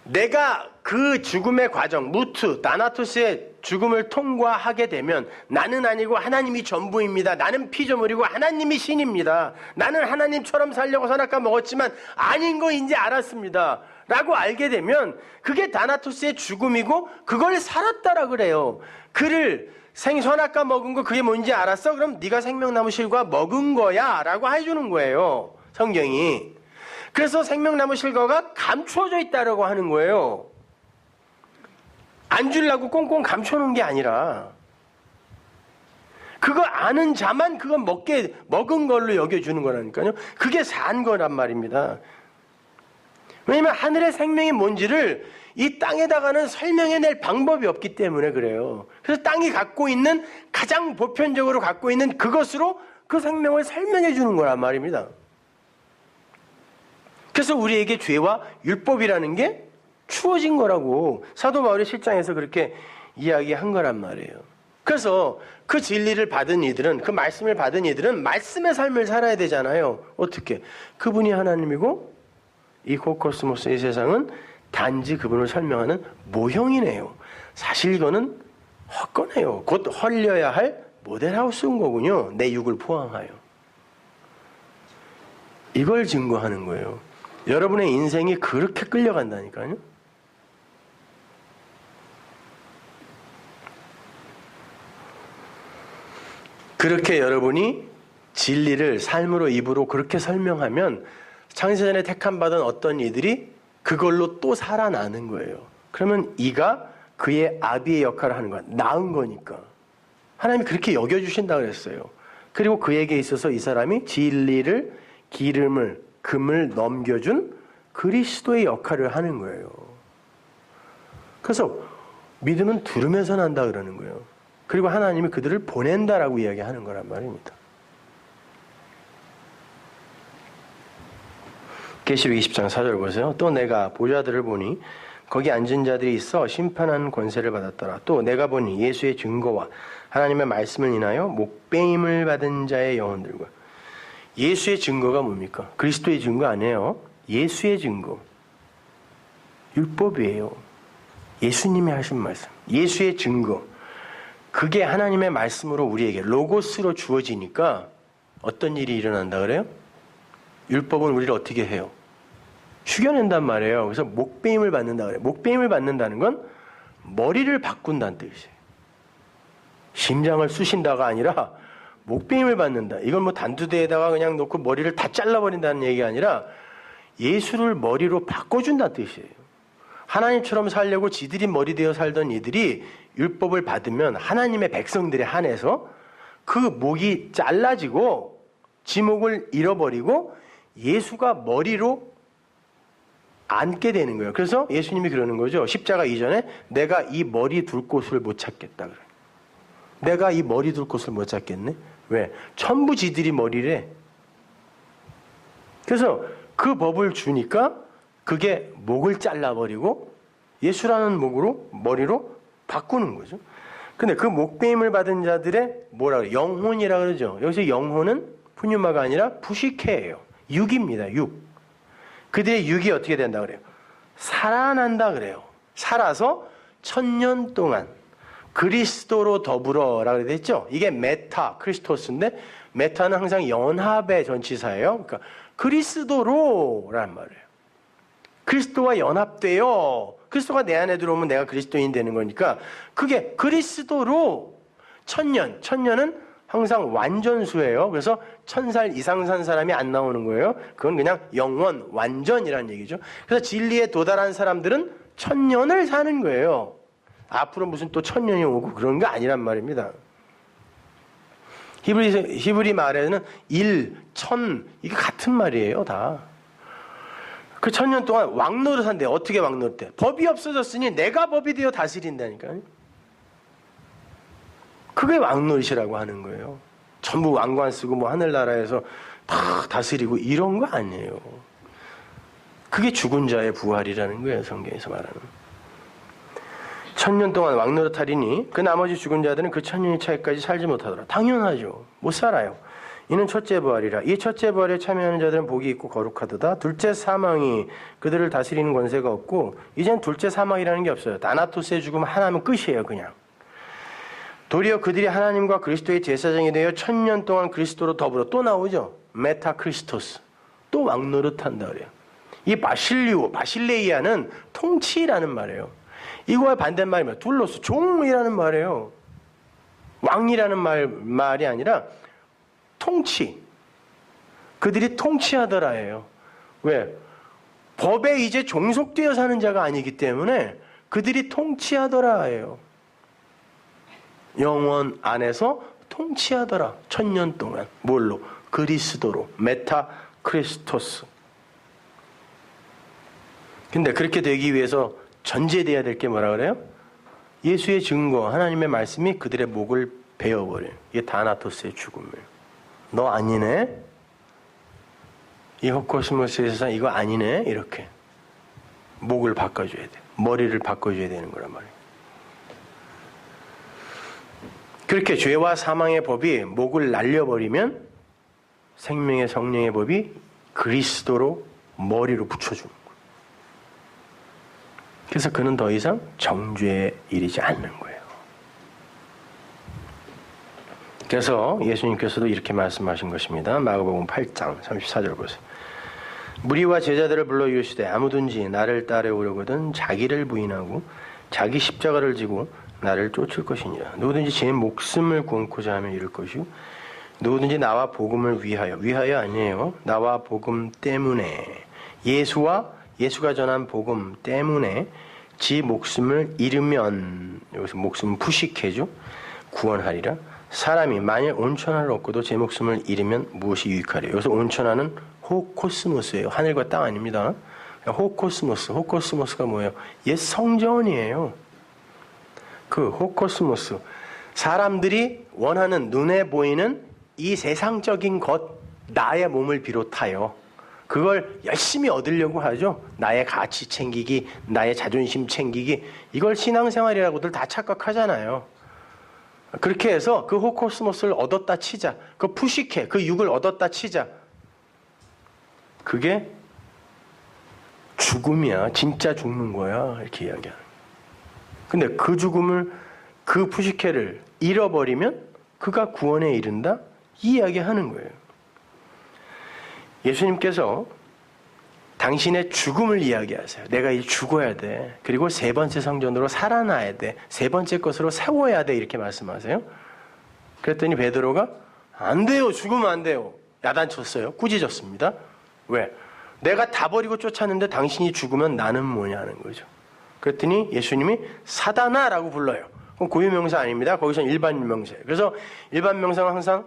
내가 그 죽음의 과정, 무트, 다나토스의 죽음을 통과하게 되면 나는 아니고 하나님이 전부입니다. 나는 피조물이고 하나님이 신입니다. 나는 하나님처럼 살려고 선악과 먹었지만 아닌 거 이제 알았습니다. 라고 알게 되면 그게 다나토스의 죽음이고 그걸 살았다라 그래요. 그를 선악과 먹은 거 그게 뭔지 알았어? 그럼 네가 생명나무 실과 먹은 거야 라고 해주는 거예요, 성경이. 그래서 생명나무 실과가 감추어져 있다라고 하는 거예요. 안 주려고 꽁꽁 감춰놓은 게 아니라 그거 아는 자만 그거 먹은 걸로 여겨주는 거라니까요. 그게 산 거란 말입니다. 왜냐면 하늘의 생명이 뭔지를 이 땅에다가는 설명해낼 방법이 없기 때문에 그래요. 그래서 땅이 갖고 있는, 가장 보편적으로 갖고 있는 그것으로 그 생명을 설명해 주는 거란 말입니다. 그래서 우리에게 죄와 율법이라는 게 주어진 거라고 사도 바울이 실장에서 그렇게 이야기한 거란 말이에요. 그래서 그 진리를 받은 이들은, 그 말씀을 받은 이들은 말씀의 삶을 살아야 되잖아요. 어떻게? 그분이 하나님이고 이 코코스모스, 이 세상은 단지 그분을 설명하는 모형이네요. 사실 이거는 헛거네요. 곧 헐려야 할 모델하우스인 거군요. 내 육을 포함하여. 이걸 증거하는 거예요. 여러분의 인생이 그렇게 끌려간다니까요. 그렇게 여러분이 진리를 삶으로, 입으로 그렇게 설명하면 창세전에 택함받은 어떤 이들이 그걸로 또 살아나는 거예요. 그러면 이가 그의 아비의 역할을 하는 거야. 나은 거니까. 하나님이 그렇게 여겨주신다 그랬어요. 그리고 그에게 있어서 이 사람이 진리를, 기름을, 금을 넘겨준 그리스도의 역할을 하는 거예요. 그래서 믿음은 들으면서 난다 그러는 거예요. 그리고 하나님이 그들을 보낸다라고 이야기하는 거란 말입니다. 계시록 20장 4절 보세요. 또 내가 보좌들을 보니 거기 앉은 자들이 있어 심판하는 권세를 받았더라. 또 내가 보니 예수의 증거와 하나님의 말씀을 인하여 목배임을 받은 자의 영혼들과. 예수의 증거가 뭡니까? 그리스도의 증거 아니에요. 예수의 증거. 율법이에요. 예수님이 하신 말씀. 예수의 증거. 그게 하나님의 말씀으로 우리에게 로고스로 주어지니까 어떤 일이 일어난다 그래요? 율법은 우리를 어떻게 해요? 죽여낸단 말이에요. 그래서 목배임을 받는다 그래요. 목배임을 받는다는 건 머리를 바꾼다는 뜻이에요. 심장을 쑤신다가 아니라 목배임을 받는다. 이건 뭐 단두대에다가 그냥 놓고 머리를 다 잘라버린다는 얘기가 아니라 예수를 머리로 바꿔준다는 뜻이에요. 하나님처럼 살려고 지들이 머리 되어 살던 이들이 율법을 받으면 하나님의 백성들에 한해서 그 목이 잘라지고 지목을 잃어버리고 예수가 머리로 앉게 되는 거예요. 그래서 예수님이 그러는 거죠. 십자가 이전에 내가 이 머리 둘 곳을 못 찾겠다 그래요. 내가 이 머리 둘 곳을 못 찾겠네. 왜? 전부 지들이 머리래. 그래서 그 법을 주니까 그게 목을 잘라버리고 예수라는 머리로 바꾸는 거죠. 근데 그 목배임을 받은 자들의 뭐라 그래요? 영혼이라 그러죠. 여기서 영혼은 푸뉴마가 아니라 푸시케예요. 육입니다. 육. 그들의 육이 어떻게 된다 그래요? 살아난다 그래요. 살아서 1000년 동안 그리스도로 더불어라고 그랬죠. 이게 메타 크리스토스인데 메타는 항상 연합의 전치사예요. 그러니까 그리스도로라는 말이에요. 그리스도와 연합되어 그리스도가 내 안에 들어오면 내가 그리스도인 되는 거니까 그게 그리스도로 1000년. 1000년은 항상 완전수예요. 그래서 1000살 이상 산 사람이 안 나오는 거예요. 그건 그냥 영원, 완전이라는 얘기죠. 그래서 진리에 도달한 사람들은 1000년을 사는 거예요. 앞으로 무슨 또 1000년이 오고 그런 거 아니란 말입니다. 히브리 말에는 1, 1000 이게 같은 말이에요. 다. 그 1000년 동안 왕노릇한대. 어떻게 왕노릇해? 법이 없어졌으니 내가 법이 되어 다스린다니까요. 그게 왕노릇이라고 하는 거예요. 전부 왕관 쓰고 뭐 하늘나라에서 다 다스리고 이런 거 아니에요. 그게 죽은 자의 부활이라는 거예요. 성경에서 말하는. 1000년 동안 왕노릇하리니 그 나머지 죽은 자들은 그 1000년이 차이까지 살지 못하더라. 당연하죠. 못 살아요. 이는 첫째 부활이라. 이 첫째 부활에 참여하는 자들은 복이 있고 거룩하도다. 둘째 사망이 그들을 다스리는 권세가 없고 이젠 둘째 사망이라는 게 없어요. 다나토스의 죽음 하나면 끝이에요. 그냥. 도리어 그들이 하나님과 그리스도의 제사장이 되어 1000년 동안 그리스도로 더불어 또 나오죠. 메타 크리스토스. 또 왕노릇한다 그래요. 이 바실레이아는 통치라는 말이에요. 이거와 반대말이면 둘로스, 종이라는 말이에요. 왕이라는 말이 아니라 통치. 그들이 통치하더라예요. 왜? 법에 이제 종속되어 사는 자가 아니기 때문에 그들이 통치하더라예요. 영원 안에서 통치하더라. 1000년 동안. 뭘로? 그리스도로. 메타 크리스토스. 근데 그렇게 되기 위해서 전제돼야 될 게 뭐라 그래요? 예수의 증거, 하나님의 말씀이 그들의 목을 베어버려요. 이게 다나토스의 죽음이에요. 너 아니네? 이 호코스모스에서 이거 아니네? 이렇게. 목을 바꿔줘야 돼. 머리를 바꿔줘야 되는 거란 말이에요. 그렇게 죄와 사망의 법이 목을 날려버리면 생명의 성령의 법이 그리스도로 머리로 붙여주는 거예요. 그래서 그는 더 이상 정죄에 이르지 않는 거예요. 그래서 예수님께서도 이렇게 말씀하신 것입니다. 마가복음 8장 34절 보세요. 무리와 제자들을 불러 이르시되 아무든지 나를 따르려거든 자기를 부인하고 자기 십자가를 지고 나를 쫓을 것이니라. 누구든지 제 목숨을 구원코자 하면 이룰 것이고 누구든지 나와 복음을 위하여 아니에요. 나와 복음 때문에 예수가 전한 복음 때문에 지 목숨을 잃으면, 여기서 목숨 푸식해죠. 구원하리라. 사람이 만일 온천하를 얻고도 제 목숨을 잃으면 무엇이 유익하리요. 여기서 온천하는 호코스모스예요. 하늘과 땅 아닙니다. 호코스모스가 뭐예요? 옛 성전이에요. 그 호코스모스, 사람들이 원하는 눈에 보이는 이 세상적인 것, 나의 몸을 비롯하여 그걸 열심히 얻으려고 하죠. 나의 가치 챙기기, 나의 자존심 챙기기, 이걸 신앙생활이라고들 다 착각하잖아요. 그렇게 해서 그 호코스모스를 얻었다 치자, 그 푸시케, 그 육을 얻었다 치자, 그게 죽음이야. 진짜 죽는 거야. 이렇게 이야기하는. 근데 그 죽음을, 그 푸시케를 잃어버리면 그가 구원에 이른다? 이 이야기하는 거예요. 예수님께서 당신의 죽음을 이야기하세요. 내가 이 죽어야 돼. 그리고 세 번째 성전으로 살아나야 돼. 세 번째 것으로 세워야 돼. 이렇게 말씀하세요. 그랬더니 베드로가 안 돼요. 죽으면 안 돼요. 야단쳤어요. 꾸짖었습니다. 왜? 내가 다 버리고 쫓았는데 당신이 죽으면 나는 뭐냐는 거죠. 그랬더니 예수님이 사단아라고 불러요. 그럼 고유명사 아닙니다. 거기서는 일반 명사예요. 그래서 일반 명사는 항상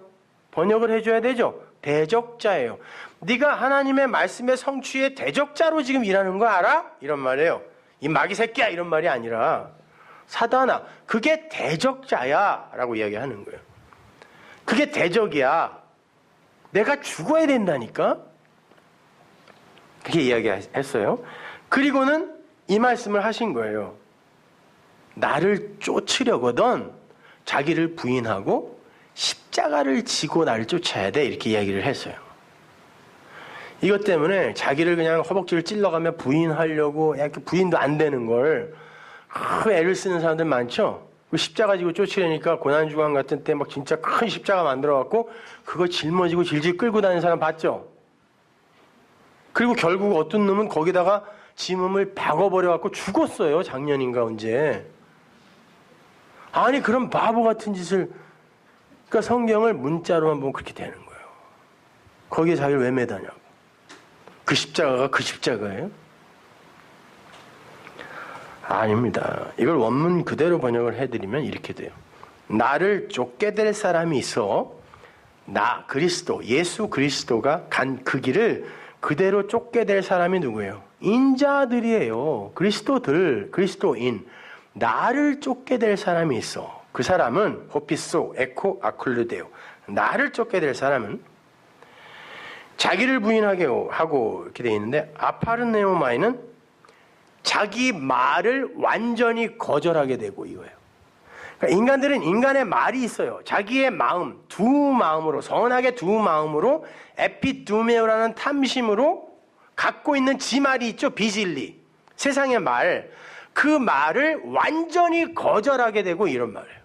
번역을 해줘야 되죠. 대적자예요. 네가 하나님의 말씀의 성취의 대적자로 지금 일하는 거 알아? 이런 말이에요. 이 마귀 새끼야 이런 말이 아니라 사단아, 그게 대적자야 라고 이야기하는 거예요. 그게 대적이야. 내가 죽어야 된다니까? 그렇게 이야기했어요. 그리고는 이 말씀을 하신 거예요. 나를 쫓으려거든 자기를 부인하고 십자가를 지고 나를 쫓아야 돼. 이렇게 이야기를 했어요. 이것 때문에 자기를 그냥 허벅지를 찔러가며 부인하려고 이렇게 부인도 안 되는 걸 애를 쓰는 사람들 많죠. 십자가 지고 쫓으려니까 고난주간 같은 때 막 진짜 큰 십자가 만들어갖고 그거 짊어지고 질질 끌고 다니는 사람 봤죠. 그리고 결국 어떤 놈은 거기다가 지 몸을 박아버려갖고 죽었어요. 작년인가 언제. 아니 그런 바보 같은 짓을, 그러니까 성경을 문자로만 보면 그렇게 되는 거예요. 거기에 자기를 왜 매다냐고. 그 십자가가 그 십자가예요? 아닙니다. 이걸 원문 그대로 번역을 해드리면 이렇게 돼요. 나를 쫓게 될 사람이 있어. 나 그리스도, 예수 그리스도가 간 그 길을 그대로 쫓게 될 사람이 누구예요? 인자들이에요. 그리스도들, 그리스도인. 나를 쫓게 될 사람이 있어. 그 사람은 호피소, 에코, 아클루데오. 나를 쫓게 될 사람은 자기를 부인하게 하고 이렇게 되어 있는데, 아파르네오마이는 자기 말을 완전히 거절하게 되고 이거예요. 그러니까 인간들은 인간의 말이 있어요. 자기의 마음, 두 마음으로, 선하게 두 마음으로 에피두메오라는 탐심으로 갖고 있는 지 말이 있죠. 비질리. 세상의 말. 그 말을 완전히 거절하게 되고 이런 말이에요.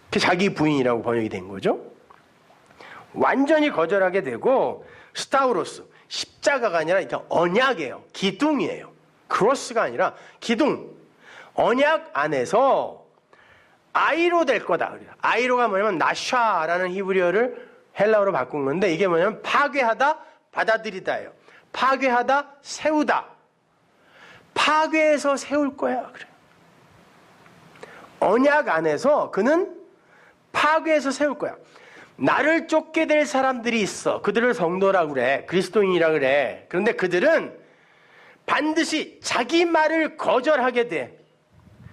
그게 자기 부인이라고 번역이 된 거죠. 완전히 거절하게 되고 스타우로스. 십자가가 아니라 일단 언약이에요. 기둥이에요. 크로스가 아니라 기둥. 언약 안에서 아이로 될 거다. 아이로가 뭐냐면 나샤라는 히브리어를 헬라어로 바꾼 건데 이게 뭐냐면 파괴하다, 받아들이다예요. 파괴하다, 세우다. 파괴해서 세울 거야. 그래. 언약 안에서 그는 파괴해서 세울 거야. 나를 쫓게 될 사람들이 있어. 그들을 성도라고 그래. 그리스도인이라고 그래. 그런데 그들은 반드시 자기 말을 거절하게 돼.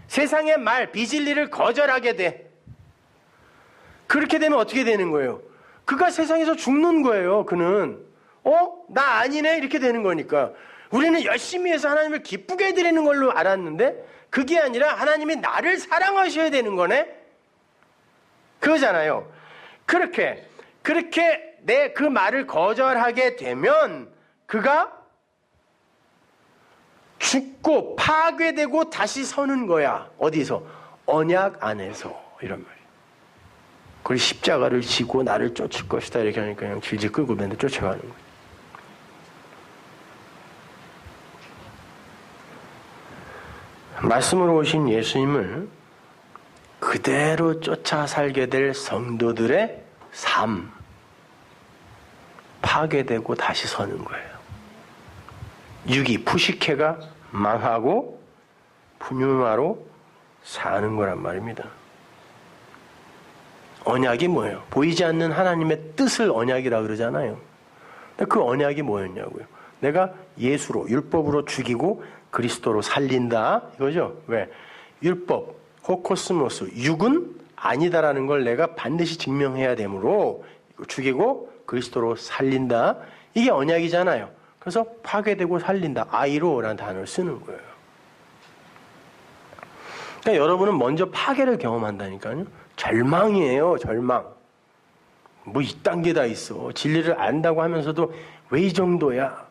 세상의 말, 비진리를 거절하게 돼. 그렇게 되면 어떻게 되는 거예요? 그가 세상에서 죽는 거예요. 그는 나 아니네 이렇게 되는 거니까. 우리는 열심히 해서 하나님을 기쁘게 해드리는 걸로 알았는데 그게 아니라 하나님이 나를 사랑하셔야 되는 거네? 그거잖아요. 그렇게 내 그 말을 거절하게 되면 그가 죽고 파괴되고 다시 서는 거야. 어디서? 언약 안에서. 이런 말이에요. 그리고 십자가를 지고 나를 쫓을 것이다 이렇게 하니까 그냥 질질 끌고 맨날 쫓아가는 거예요. 말씀으로 오신 예수님을 그대로 쫓아 살게 될 성도들의 삶, 파괴되고 다시 서는 거예요. 육이 푸시케가 망하고 푸뉴마로 사는 거란 말입니다. 언약이 뭐예요? 보이지 않는 하나님의 뜻을 언약이라고 그러잖아요. 그 언약이 뭐였냐고요? 내가 예수로, 율법으로 죽이고 그리스도로 살린다 이거죠. 왜? 율법, 호코스모스, 육은 아니다라는 걸 내가 반드시 증명해야 되므로 죽이고 그리스도로 살린다. 이게 언약이잖아요. 그래서 파괴되고 살린다. 아이로라는 단어를 쓰는 거예요. 그러니까 여러분은 먼저 파괴를 경험한다니까요. 절망이에요. 절망. 뭐 이딴 게 다 있어. 진리를 안다고 하면서도 왜 이 정도야?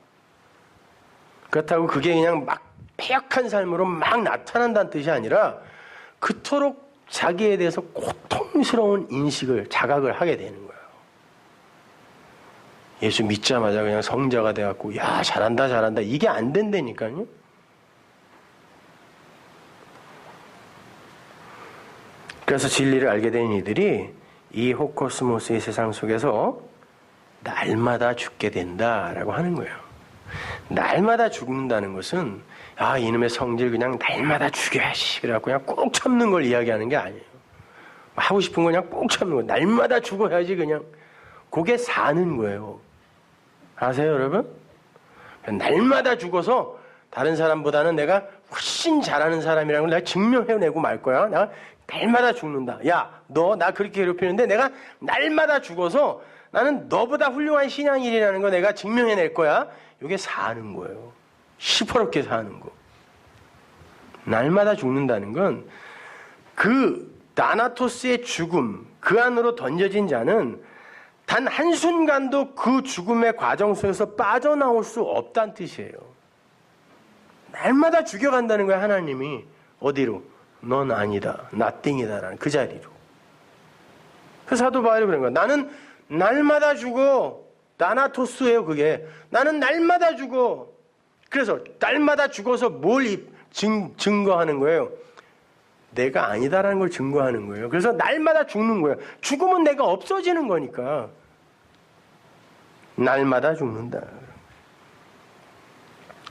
그렇다고 그게 그냥 막 패역한 삶으로 막 나타난다는 뜻이 아니라 그토록 자기에 대해서 고통스러운 인식을 자각을 하게 되는 거예요. 예수 믿자마자 그냥 성자가 돼갖고 야 잘한다 이게 안 된다니까요. 그래서 진리를 알게 된 이들이 이 호코스모스의 세상 속에서 날마다 죽게 된다라고 하는 거예요. 날마다 죽는다는 것은 이놈의 성질 그냥 날마다 죽여야지 그래갖고 그냥 꼭 참는 걸 이야기하는 게 아니에요. 하고 싶은 거 그냥 꼭 참는 거. 날마다 죽어야지 그냥. 그게 사는 거예요. 아세요 여러분? 날마다 죽어서 다른 사람보다는 내가 훨씬 잘하는 사람이라는 걸 내가 증명해내고 말 거야. 내가 날마다 죽는다. 야, 너 나 그렇게 괴롭히는데 내가 날마다 죽어서 나는 너보다 훌륭한 신앙인이라는 거 내가 증명해낼 거야. 이게 사는 거예요. 시퍼렇게 사는 거. 날마다 죽는다는 건 그 나나토스의 죽음, 그 안으로 던져진 자는 단 한순간도 그 죽음의 과정 속에서 빠져나올 수 없다는 뜻이에요. 날마다 죽여간다는 거야, 하나님이. 어디로? 넌 아니다. nothing이다라는 그 자리로. 그 사도 바울이 그런 거야. 나는 날마다 죽어. 나나토스예요, 그게. 나는 날마다 죽어. 그래서 날마다 죽어서 뭘 증거하는 거예요? 내가 아니다라는 걸 증거하는 거예요. 그래서 날마다 죽는 거예요. 죽으면 내가 없어지는 거니까. 날마다 죽는다.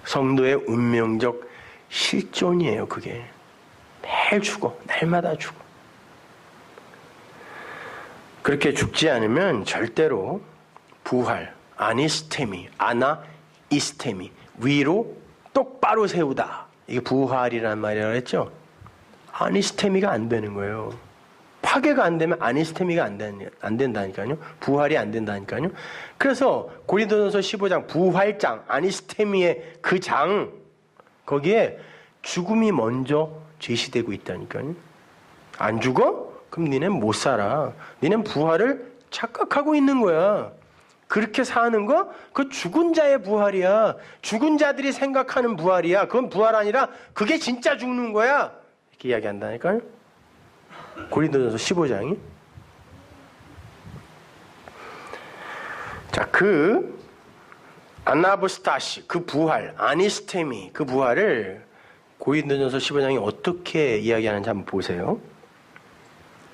성도의 운명적 실존이에요, 그게. 매일 죽어. 날마다 죽어. 그렇게 죽지 않으면 절대로 부활, 아니스테미, 아나이스테미, 위로 똑바로 세우다. 이게 부활이라는 말이라고 했죠? 아니스테미가 안 되는 거예요. 파괴가 안 되면 아니스테미가 안 된다니까요. 부활이 안 된다니까요. 그래서 고린도전서 15장 부활장, 아니스테미의 그 장, 거기에 죽음이 먼저 제시되고 있다니까요. 안 죽어? 그럼 니넨 못 살아. 니넨 부활을 착각하고 있는 거야. 그렇게 사는 거? 그 죽은 자의 부활이야. 죽은 자들이 생각하는 부활이야. 그건 부활 아니라 그게 진짜 죽는 거야. 이렇게 이야기한다니까요. 고린도전서 15장이. 자, 그 아나부스타시, 그 부활, 아니스테미, 그 부활을 고린도전서 15장이 어떻게 이야기하는지 한번 보세요.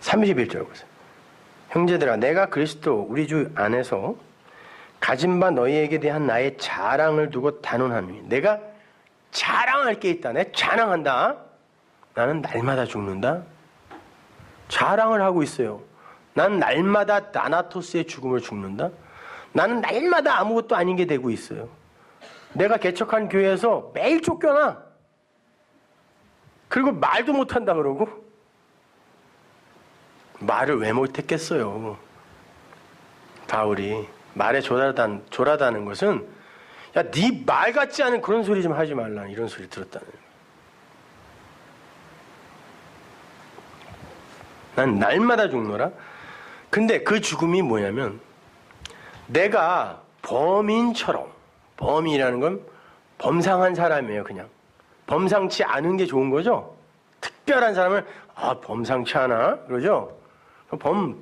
31절 보세요. 형제들아, 내가 그리스도 우리 주 안에서 가진 바 너희에게 대한 나의 자랑을 두고 단언하노니, 내가 자랑할 게 있다. 내가 자랑한다. 나는 날마다 죽는다. 자랑을 하고 있어요. 난 날마다 나나토스의 죽음을 죽는다. 나는 날마다 아무것도 아닌 게 되고 있어요. 내가 개척한 교회에서 매일 쫓겨나. 그리고 말도 못한다 그러고. 말을 왜 못했겠어요. 바울이 말에 조라다는 것은, 야, 네 말 같지 않은 그런 소리 좀 하지 말라, 이런 소리 들었다는 거예요. 난 날마다 죽노라. 근데 그 죽음이 뭐냐면, 내가 범인처럼, 범인이라는 건 범상한 사람이에요. 그냥 범상치 않은 게 좋은 거죠. 특별한 사람을 범상치 않아 그러죠.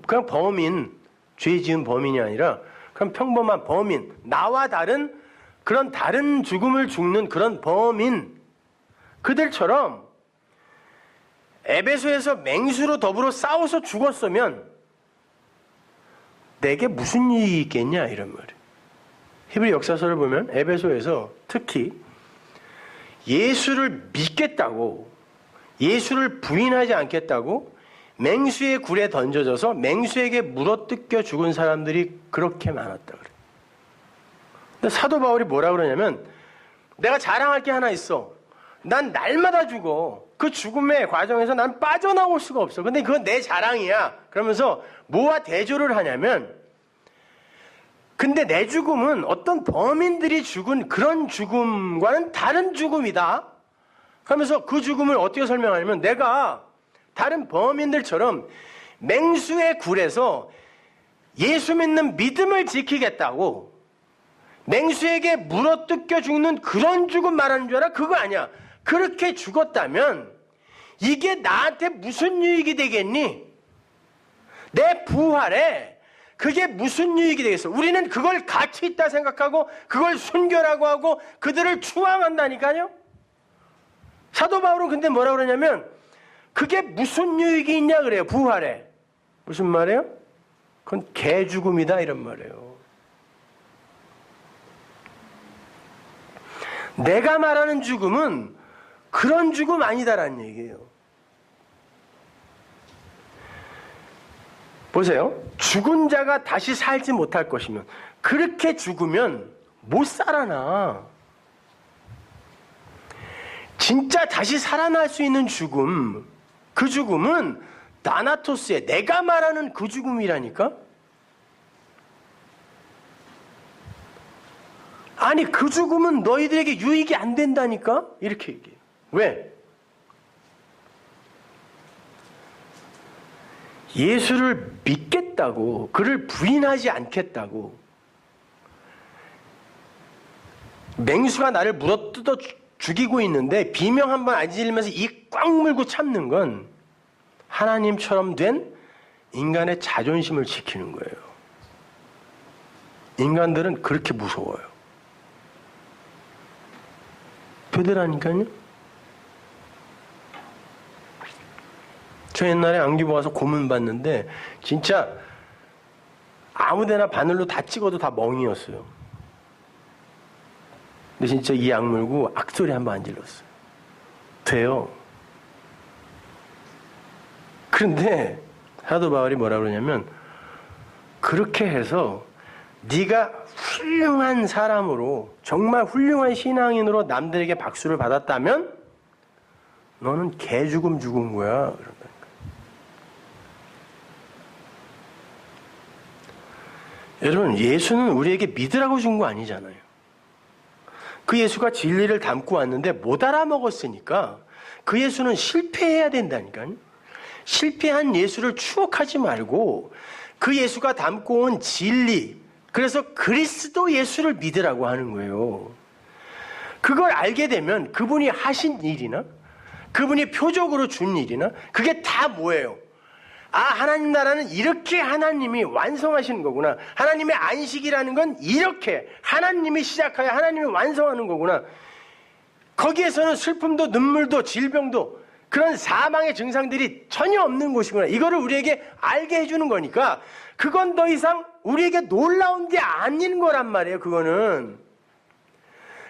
그냥 범인, 죄 지은 범인이 아니라 그냥 평범한 범인, 나와 다른 그런 다른 죽음을 죽는 그런 범인, 그들처럼 에베소에서 맹수로 더불어 싸워서 죽었으면 내게 무슨 이익이 있겠냐, 이런 말이에요. 히브리 역사서를 보면 에베소에서 특히 예수를 믿겠다고, 예수를 부인하지 않겠다고 맹수의 굴에 던져져서 맹수에게 물어뜯겨 죽은 사람들이 그렇게 많았다 그래요. 근데 사도 바울이 뭐라 그러냐면, 내가 자랑할 게 하나 있어. 난 날마다 죽어. 그 죽음의 과정에서 난 빠져나올 수가 없어. 근데 그건 내 자랑이야. 그러면서 뭐와 대조를 하냐면, 근데 내 죽음은 어떤 범인들이 죽은 그런 죽음과는 다른 죽음이다. 그러면서 그 죽음을 어떻게 설명하냐면, 내가 다른 범인들처럼 맹수의 굴에서 예수 믿는 믿음을 지키겠다고 맹수에게 물어뜯겨 죽는 그런 죽음 말하는 줄 알아? 그거 아니야. 그렇게 죽었다면 이게 나한테 무슨 유익이 되겠니? 내 부활에 그게 무슨 유익이 되겠어? 우리는 그걸 가치 있다 생각하고 그걸 순교라고 하고 그들을 추앙한다니까요. 사도 바울은 근데 뭐라 그러냐면, 그게 무슨 유익이 있냐 그래요. 부활에. 무슨 말이에요? 그건 개죽음이다, 이런 말이에요. 내가 말하는 죽음은 그런 죽음 아니다라는 얘기예요. 보세요. 죽은 자가 다시 살지 못할 것이면, 그렇게 죽으면 못 살아나. 진짜 다시 살아날 수 있는 죽음, 그 죽음은 나나토스의, 내가 말하는 그 죽음이라니까? 아니, 그 죽음은 너희들에게 유익이 안 된다니까? 이렇게 얘기해요. 왜? 예수를 믿겠다고, 그를 부인하지 않겠다고, 맹수가 나를 물어뜯어 죽이고 있는데 비명 한번 안 지르면서 입 꽉 물고 참는 건 하나님처럼 된 인간의 자존심을 지키는 거예요. 인간들은 그렇게 무서워요. 되더라니까요. 저 옛날에 안기부 와서 고문 받는데 진짜 아무데나 바늘로 다 찍어도 다 멍이었어요. 근데 진짜 이 약 물고 악소리 한 번 안 질렀어요. 돼요. 그런데 사도 바울이 뭐라 그러냐면, 그렇게 해서 네가 훌륭한 사람으로, 정말 훌륭한 신앙인으로 남들에게 박수를 받았다면 너는 개죽음 죽은 거야. 그런다니까. 여러분, 예수는 우리에게 믿으라고 준 거 아니잖아요. 그 예수가 진리를 담고 왔는데 못 알아먹었으니까 그 예수는 실패해야 된다니까요. 실패한 예수를 추억하지 말고 그 예수가 담고 온 진리, 그래서 그리스도 예수를 믿으라고 하는 거예요. 그걸 알게 되면 그분이 하신 일이나 그분이 표적으로 준 일이나 그게 다 뭐예요? 아, 하나님 나라는 이렇게 하나님이 완성하시는 거구나. 하나님의 안식이라는 건 이렇게 하나님이 시작하여 하나님이 완성하는 거구나. 거기에서는 슬픔도 눈물도 질병도 그런 사망의 증상들이 전혀 없는 곳이구나. 이거를 우리에게 알게 해주는 거니까 그건 더 이상 우리에게 놀라운 게 아닌 거란 말이에요. 그거는.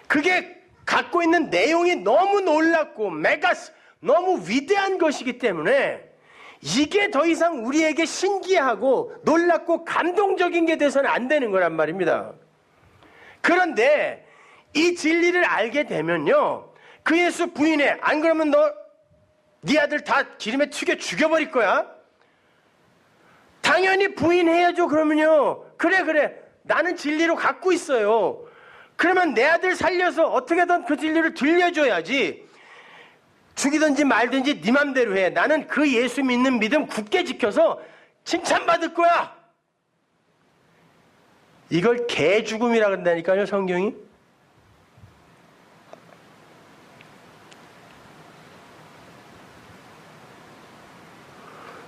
그게 갖고 있는 내용이 너무 놀랍고 메가스, 너무 위대한 것이기 때문에 이게 더 이상 우리에게 신기하고 놀랍고 감동적인 게 돼서는 안 되는 거란 말입니다. 그런데 이 진리를 알게 되면요, 그 예수 부인해. 안 그러면 네 아들 다 기름에 튀겨 죽여버릴 거야. 당연히 부인해야죠. 그러면요, 그래 나는 진리로 갖고 있어요. 그러면 내 아들 살려서 어떻게든 그 진리를 들려줘야지. 죽이든지 말든지 네 맘대로 해. 나는 그 예수 믿는 믿음 굳게 지켜서 칭찬받을 거야. 이걸 개죽음이라 그런다니까요, 성경이.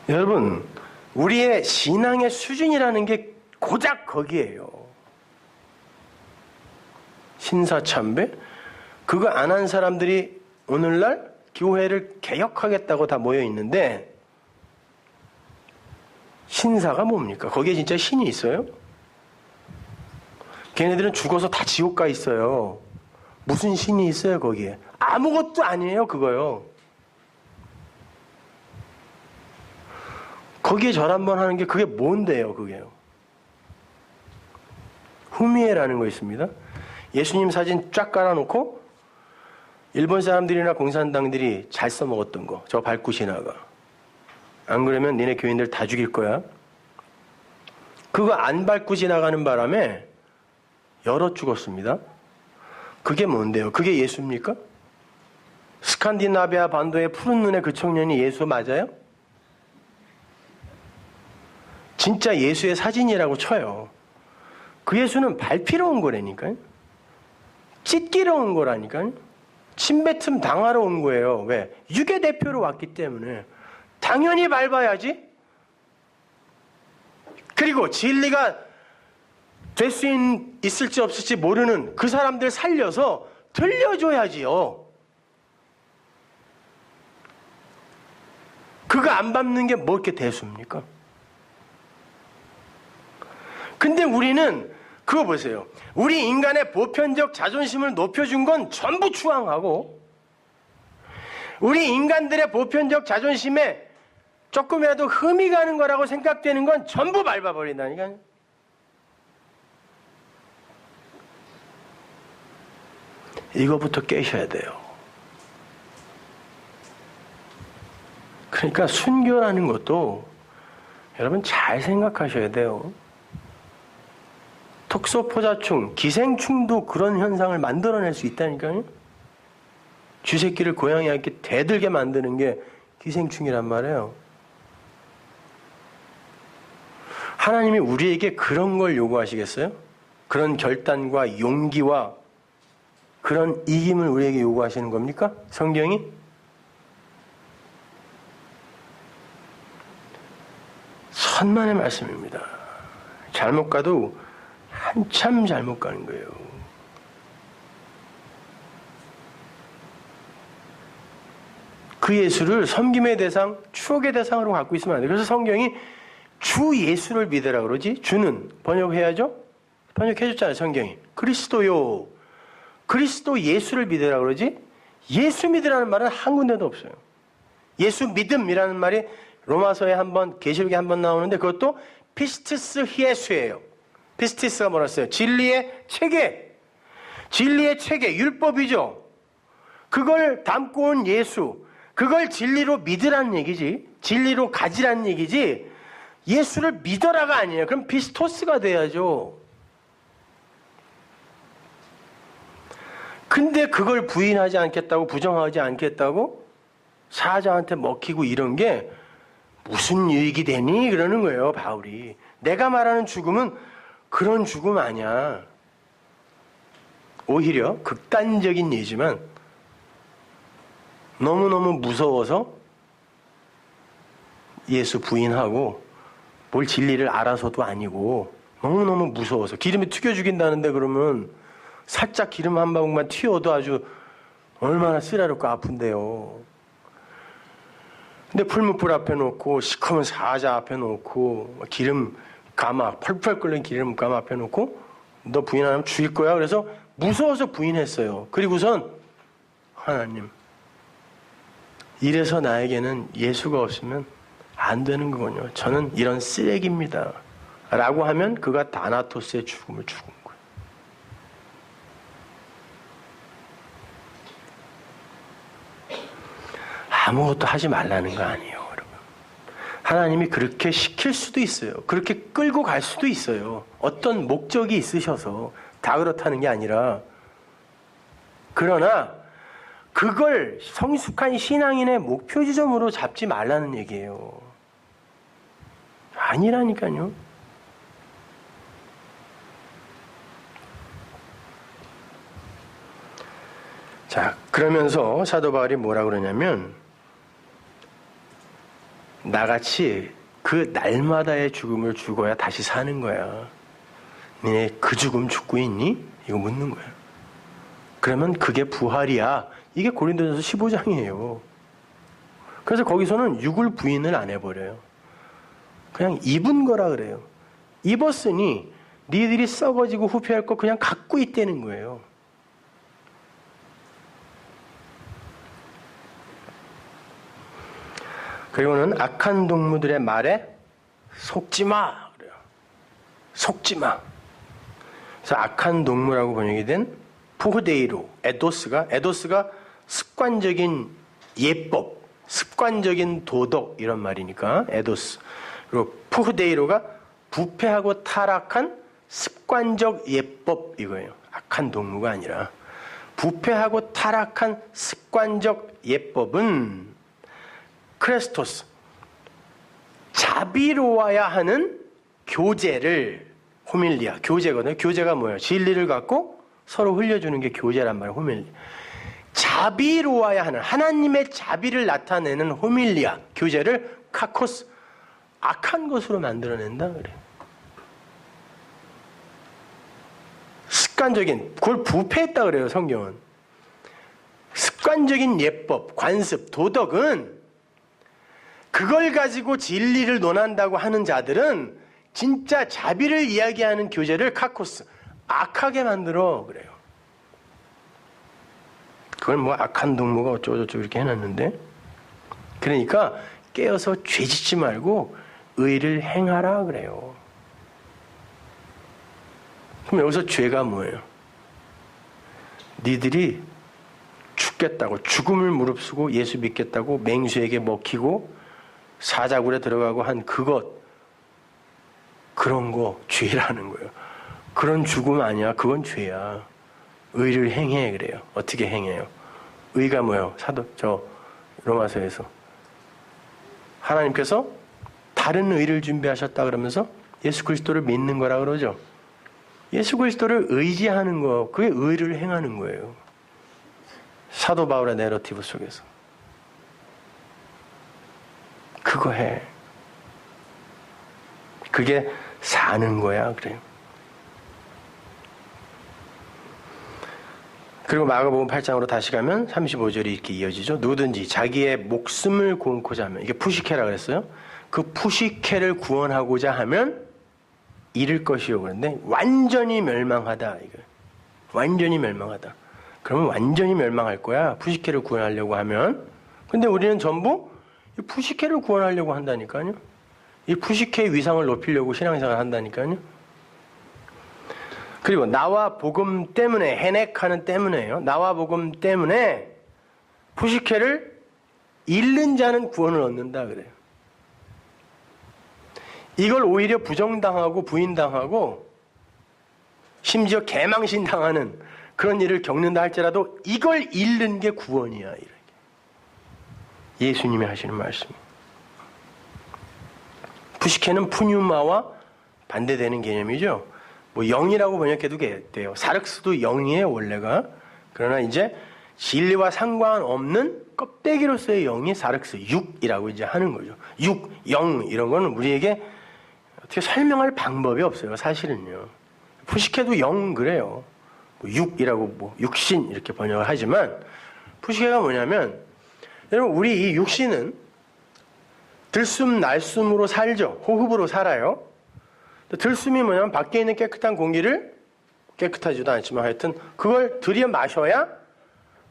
여러분, 우리의 신앙의 수준이라는 게 고작 거기에요. 신사참배? 그거 안 한 사람들이 오늘날 교회를 개혁하겠다고 다 모여 있는데, 신사가 뭡니까? 거기에 진짜 신이 있어요? 걔네들은 죽어서 다 지옥 가 있어요. 무슨 신이 있어요, 거기에? 아무것도 아니에요, 그거요. 거기에 절 한번 하는 게 그게 뭔데요, 그게요? 후미에라는 거 있습니다. 예수님 사진 쫙 깔아놓고 일본 사람들이나 공산당들이 잘 써먹었던 거, 저 밟고 지나가. 안 그러면 니네 교인들 다 죽일 거야. 그거 안 밟고 지나가는 바람에 여러 죽었습니다. 그게 뭔데요? 그게 예수입니까? 스칸디나비아 반도의 푸른 눈의 그 청년이 예수 맞아요? 진짜 예수의 사진이라고 쳐요. 그 예수는 밟히러 온 거라니까요. 찢기러 온 거라니까요. 침뱉음 당하러 온 거예요. 왜? 유괴 대표로 왔기 때문에. 당연히 밟아야지. 그리고 진리가 될 수 있을지 없을지 모르는 그 사람들 살려서 들려줘야지요. 그거 안 밟는 게 뭐 이렇게 대수입니까? 근데 우리는 그거 보세요. 우리 인간의 보편적 자존심을 높여준 건 전부 추앙하고, 우리 인간들의 보편적 자존심에 조금이라도 흠이 가는 거라고 생각되는 건 전부 밟아버린다니까요. 이거부터 깨셔야 돼요. 그러니까 순교라는 것도 여러분 잘 생각하셔야 돼요. 톡소포자충, 기생충도 그런 현상을 만들어낼 수 있다니까요. 쥐새끼를 고양이한테 대들게 만드는 게 기생충이란 말이에요. 하나님이 우리에게 그런 걸 요구하시겠어요? 그런 결단과 용기와 그런 이김을 우리에게 요구하시는 겁니까? 성경이? 천만의 말씀입니다. 잘못 가도 한참 잘못 가는 거예요. 그 예수를 섬김의 대상, 추억의 대상으로 갖고 있으면 안 돼요. 그래서 성경이 주 예수를 믿으라 그러지. 주는 번역해야죠. 번역해줬잖아요, 성경이. 그리스도요. 그리스도 예수를 믿으라 그러지. 예수 믿으라는 말은 한 군데도 없어요. 예수 믿음이라는 말이 로마서에 한번, 계시록에 한번 나오는데 그것도 피스티스 히에수예요. 피스티스가 뭐랬어요? 진리의 체계. 진리의 체계, 율법이죠. 그걸 담고 온 예수. 그걸 진리로 믿으라는 얘기지. 진리로 가지라는 얘기지. 예수를 믿어라가 아니에요. 그럼 피스토스가 돼야죠. 근데 그걸 부인하지 않겠다고, 부정하지 않겠다고 사자한테 먹히고 이런 게 무슨 유익이 되니? 그러는 거예요, 바울이. 내가 말하는 죽음은 그런 죽음 아니야. 오히려 극단적인 예지만 너무너무 무서워서 예수 부인하고 뭘 진리를 알아서도 아니고 너무너무 무서워서 기름에 튀겨 죽인다는데 그러면 살짝 기름 한 방울만 튀어도 아주 얼마나 쓰라렵고 아픈데요. 근데 풀무불 앞에 놓고 시커먼 사자 앞에 놓고 기름 가마 펄펄 끓는 기름 가마 앞에 놓고 너 부인 안 하면 죽일 거야. 그래서 무서워서 부인했어요. 그리고선 하나님 이래서 나에게는 예수가 없으면 안 되는 거군요. 저는 이런 쓰레기입니다. 라고 하면 그가 다나토스의 죽음을 죽은 거예요. 아무것도 하지 말라는 거 아니에요, 여러분. 하나님이 그렇게 시킬 수도 있어요. 그렇게 끌고 갈 수도 있어요. 어떤 목적이 있으셔서 다 그렇다는 게 아니라. 그러나 그걸 성숙한 신앙인의 목표 지점으로 잡지 말라는 얘기예요. 아니라니까요. 자, 그러면서 사도 바울이 뭐라 그러냐면 나같이 그 날마다의 죽음을 죽어야 다시 사는 거야. 너네 그 죽음 죽고 있니? 이거 묻는 거야. 그러면 그게 부활이야. 이게 고린도전서 15장이에요. 그래서 거기서는 육을 부인을 안 해버려요. 그냥 입은 거라 그래요. 입었으니 니들이 썩어지고 후패할 거 그냥 갖고 있다는 거예요. 그리고는 악한 동무들의 말에 속지 마 그래요. 속지 마. 그래서 악한 동무라고 번역이 된 푸흐데이로 에도스가 습관적인 예법, 습관적인 도덕 이런 말이니까 에도스. 그리고 푸흐데이로가 부패하고 타락한 습관적 예법 이거예요. 악한 동무가 아니라 부패하고 타락한 습관적 예법은 크레스토스, 자비로워야 하는 교제를, 호밀리아, 교제거든요. 교제가 뭐예요? 진리를 갖고 서로 흘려주는 게 교제란 말이에요. 호밀리아. 자비로워야 하는, 하나님의 자비를 나타내는 호밀리아, 교제를 카코스, 악한 것으로 만들어낸다 그래요. 습관적인, 그걸 부패했다 그래요, 성경은. 습관적인 예법, 관습, 도덕은 그걸 가지고 진리를 논한다고 하는 자들은 진짜 자비를 이야기하는 교제를 카코스, 악하게 만들어 그래요. 그걸 뭐 악한 동무가 어쩌고저쩌고 이렇게 해놨는데, 그러니까 깨어서 죄짓지 말고 의를 행하라 그래요. 그럼 여기서 죄가 뭐예요? 니들이 죽겠다고, 죽음을 무릅쓰고 예수 믿겠다고 맹수에게 먹히고 사자굴에 들어가고 한 그것, 그런 거 죄라는 거예요. 그런 죽음 아니야. 그건 죄야. 의를 행해 그래요. 어떻게 행해요? 의가 뭐예요? 로마서에서 하나님께서 다른 의를 준비하셨다 그러면서 예수 그리스도를 믿는 거라 그러죠. 예수 그리스도를 의지하는 거, 그게 의를 행하는 거예요. 사도 바울의 내러티브 속에서 그거 해. 그게 사는 거야 그래요. 그리고 마가복음 8장으로 다시 가면 35절이 이렇게 이어지죠. 누구든지 자기의 목숨을 구원코자 하면, 이게 푸시케라 그랬어요. 그 푸시케를 구원하고자 하면 잃을 것이요. 그런데 완전히 멸망하다. 이거 완전히 멸망하다. 그러면 완전히 멸망할 거야. 푸시케를 구원하려고 하면. 근데 우리는 전부 이 푸시케를 구원하려고 한다니까요. 이 푸시케의 위상을 높이려고 신앙생활을 한다니까요. 그리고 나와 복음 때문에, 헤넥하는 때문에요. 나와 복음 때문에 푸시케를 잃는 자는 구원을 얻는다 그래요. 이걸 오히려 부정당하고 부인당하고 심지어 개망신당하는 그런 일을 겪는다 할지라도 이걸 잃는 게 구원이야. 이렇게. 예수님이 하시는 말씀. 푸시케는 푸뉴마와 반대되는 개념이죠. 뭐 영이라고 번역해도 돼요. 사륵스도 영이에요 원래가. 그러나 이제 진리와 상관없는 껍데기로서의 영이 사륵스, 육이라고 이제 하는 거죠. 육, 영 이런 거는 우리에게 어떻게 설명할 방법이 없어요. 사실은요. 푸시케도 영 그래요. 육이라고 육신 이렇게 번역을 하지만 푸시케가 뭐냐면 여러분 우리 이 육신은 들숨 날숨으로 살죠. 호흡으로 살아요. 들숨이 뭐냐면 밖에 있는 깨끗한 공기를 깨끗하지도 않지만 하여튼 그걸 들여 마셔야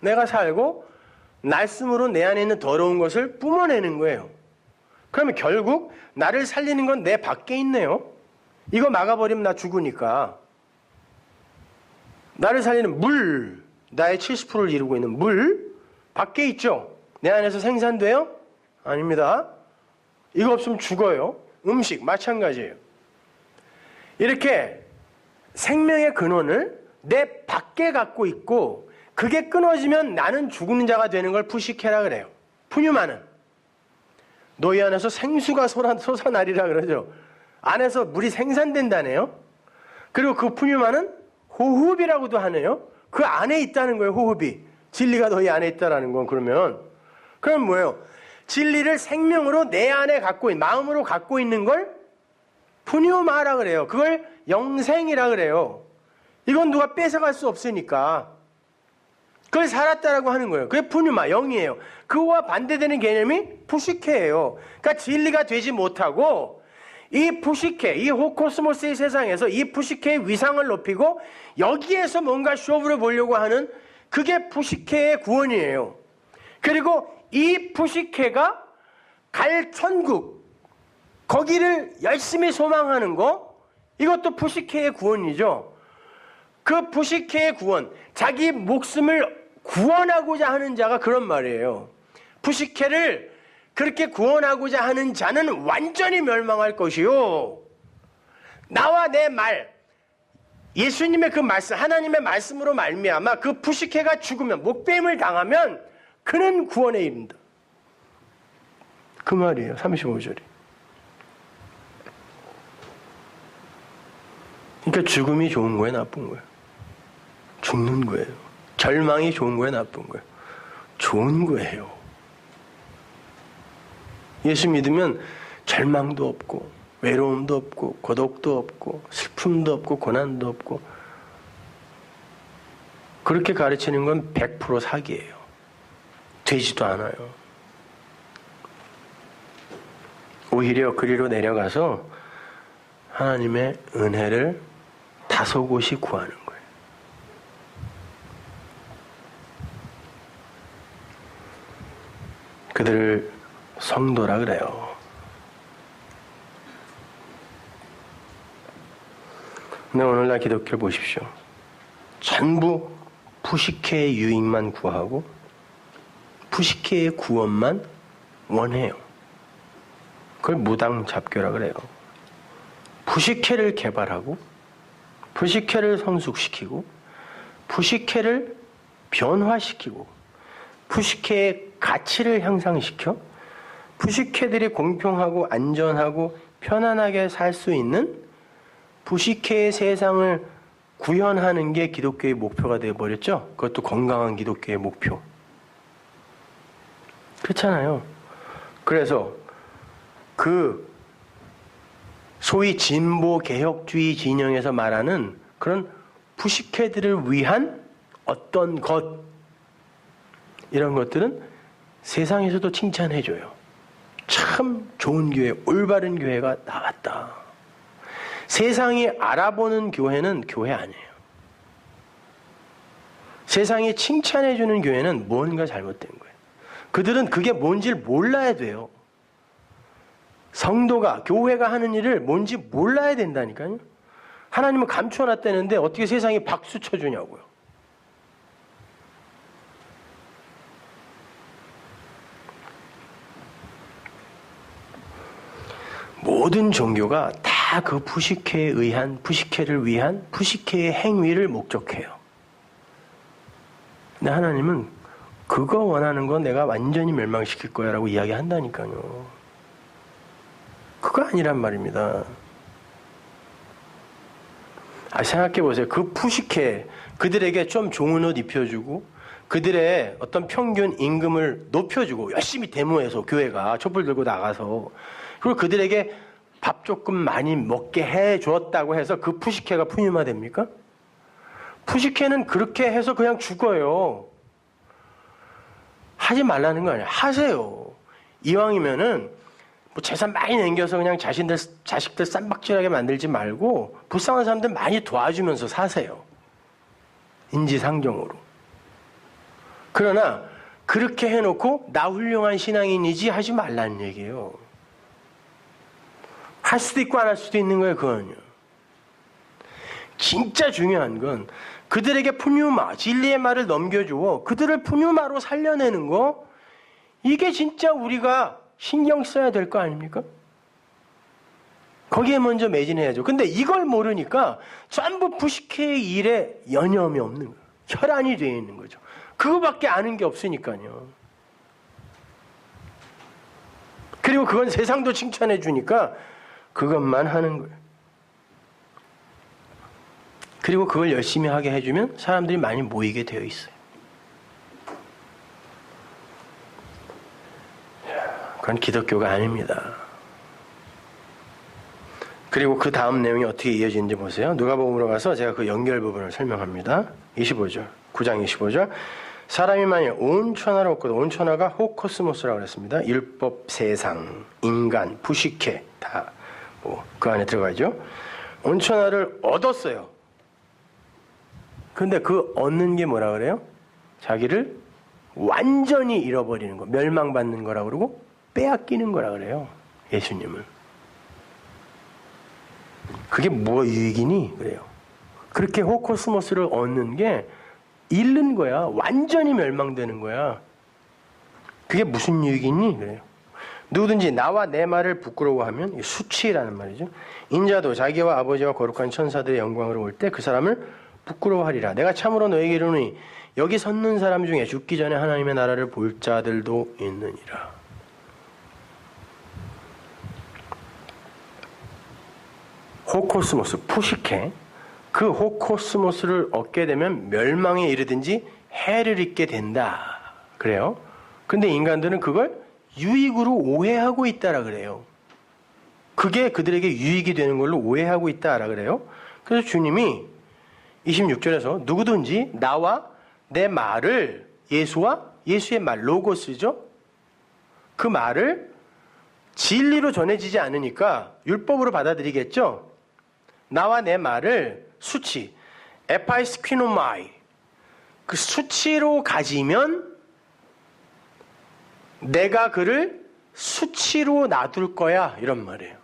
내가 살고 날숨으로 내 안에 있는 더러운 것을 뿜어내는 거예요. 그러면 결국 나를 살리는 건 내 밖에 있네요. 이거 막아버리면 나 죽으니까. 나를 살리는 물, 나의 70%를 이루고 있는 물 밖에 있죠. 내 안에서 생산돼요? 아닙니다. 이거 없으면 죽어요. 음식 마찬가지예요. 이렇게 생명의 근원을 내 밖에 갖고 있고 그게 끊어지면 나는 죽는 자가 되는 걸 푸시케라 그래요. 푸뉴마는 너희 안에서 생수가 솟아나리라 그러죠. 안에서 물이 생산된다네요. 그리고 그 푸뉴마는 호흡이라고도 하네요. 그 안에 있다는 거예요. 호흡이. 진리가 너희 안에 있다라는 건 그러면 뭐예요? 진리를 생명으로 내 안에 갖고 있는, 마음으로 갖고 있는 걸 푸뉴마라 그래요. 그걸 영생이라 그래요. 이건 누가 뺏어갈 수 없으니까. 그걸 살았다라고 하는 거예요. 그게 푸뉴마, 영이에요. 그거와 반대되는 개념이 푸시케예요. 그러니까 진리가 되지 못하고 이 푸시케, 이 호코스모스의 세상에서 이 푸시케의 위상을 높이고 여기에서 뭔가 쇼부를 보려고 하는 그게 푸시케의 구원이에요. 그리고 이 푸시케가 갈 천국, 거기를 열심히 소망하는 거, 이것도 푸시케의 구원이죠. 그 푸시케의 구원, 자기 목숨을 구원하고자 하는 자가 그런 말이에요. 푸시케를 그렇게 구원하고자 하는 자는 완전히 멸망할 것이요. 나와 내 말, 예수님의 그 말씀, 하나님의 말씀으로 말미암아 그 푸시케가 죽으면, 목뱀을 당하면 그는 구원에 이른다. 그 말이에요. 35절이. 그러니까 죽음이 좋은 거예요, 나쁜 거예요? 죽는 거예요. 절망이 좋은 거예요, 나쁜 거예요? 좋은 거예요. 예수 믿으면 절망도 없고 외로움도 없고 고독도 없고 슬픔도 없고 고난도 없고, 그렇게 가르치는 건 100% 사기예요. 되지도 않아요. 오히려 그리로 내려가서 하나님의 은혜를 다소곳이 구하는 거예요. 그들을 성도라 그래요. 근데 오늘날 기독교를 보십시오. 전부 푸시케의 유익만 구하고 푸시케의 구원만 원해요. 그걸 무당잡교라 그래요. 푸시케를 개발하고 푸시케를 성숙시키고 푸시케를 변화시키고 푸시케의 가치를 향상시켜 푸시케들이 공평하고 안전하고 편안하게 살 수 있는 푸시케의 세상을 구현하는 게 기독교의 목표가 되어버렸죠. 그것도 건강한 기독교의 목표. 그렇잖아요. 그래서 그 소위 진보 개혁주의 진영에서 말하는 그런 푸시케들을 위한 어떤 것, 이런 것들은 세상에서도 칭찬해줘요. 참 좋은 교회, 올바른 교회가 나왔다. 세상이 알아보는 교회는 교회 아니에요. 세상이 칭찬해주는 교회는 뭔가 잘못된 거예요. 그들은 그게 뭔지를 몰라야 돼요. 성도가, 교회가 하는 일을 뭔지 몰라야 된다니까요. 하나님은 감춰놨다는데 어떻게 세상이 박수 쳐주냐고요. 모든 종교가 다 그 푸시케에 의한, 푸시케를 위한 푸시케의 행위를 목적해요. 근데 하나님은 그거 원하는 건 내가 완전히 멸망시킬 거야 라고 이야기한다니까요. 그거 아니란 말입니다. 생각해 보세요. 그 푸시케, 그들에게 좀 좋은 옷 입혀주고 그들의 어떤 평균 임금을 높여주고 열심히 데모해서 교회가 촛불 들고 나가서 그리고 그들에게 밥 조금 많이 먹게 해줬다고 해서 그 푸시케가 푸념화됩니까? 푸시케는 그렇게 해서 그냥 죽어요. 하지 말라는 거 아니에요. 하세요. 이왕이면은 뭐 재산 많이 남겨서 그냥 자식들 쌈박질하게 만들지 말고 불쌍한 사람들 많이 도와주면서 사세요. 인지상정으로. 그러나 그렇게 해놓고 나 훌륭한 신앙인이지 하지 말라는 얘기예요. 할 수도 있고 안 할 수도 있는 거예요. 그건요. 진짜 중요한 건 그들에게 푸뉴마, 진리의 말을 넘겨주어 그들을 푸뉴마로 살려내는 거, 이게 진짜 우리가 신경 써야 될 거 아닙니까? 거기에 먼저 매진해야죠. 근데 이걸 모르니까 전부 푸시케의 일에 여념이 없는 거예요. 혈안이 되어 있는 거죠. 그거밖에 아는 게 없으니까요. 그리고 그건 세상도 칭찬해 주니까 그것만 하는 거예요. 그리고 그걸 열심히 하게 해주면 사람들이 많이 모이게 되어 있어요. 그건 기독교가 아닙니다. 그리고 그 다음 내용이 어떻게 이어지는지 보세요. 누가복음으로 가서 제가 그 연결 부분을 설명합니다. 25절, 9장 25절. 사람이 만일 온 천하를 얻고도 온 천하가 호코스모스라고 그랬습니다. 율법, 세상, 인간, 푸시케 다 뭐 그 안에 들어가죠. 온 천하를 얻었어요. 근데 그 얻는 게 뭐라 그래요? 자기를 완전히 잃어버리는 거, 멸망받는 거라 그러고 빼앗기는 거라 그래요. 예수님을. 그게 뭐 유익이니? 그래요. 그렇게 호코스모스를 얻는 게 잃는 거야. 완전히 멸망되는 거야. 그게 무슨 유익이니? 그래요. 누구든지 나와 내 말을 부끄러워하면, 수치라는 말이죠. 인자도 자기와 아버지와 거룩한 천사들의 영광으로 올 때 그 사람을 부끄러워하리라. 내가 참으로 너에게 이르노니 여기 섰는 사람 중에 죽기 전에 하나님의 나라를 볼 자들도 있느니라. 호코스모스, 푸시케. 그 호코스모스를 얻게 되면 멸망에 이르든지 해를 입게 된다. 그래요. 근데 인간들은 그걸 유익으로 오해하고 있다라 그래요. 그게 그들에게 유익이 되는 걸로 오해하고 있다라 그래요. 그래서 주님이 26절에서 누구든지 나와 내 말을, 예수의 말, 로고스죠. 그 말을 진리로 전해지지 않으니까 율법으로 받아들이겠죠. 나와 내 말을 수치, 에파이스퀴노마이, 그 수치로 가지면 내가 그를 수치로 놔둘 거야, 이런 말이에요.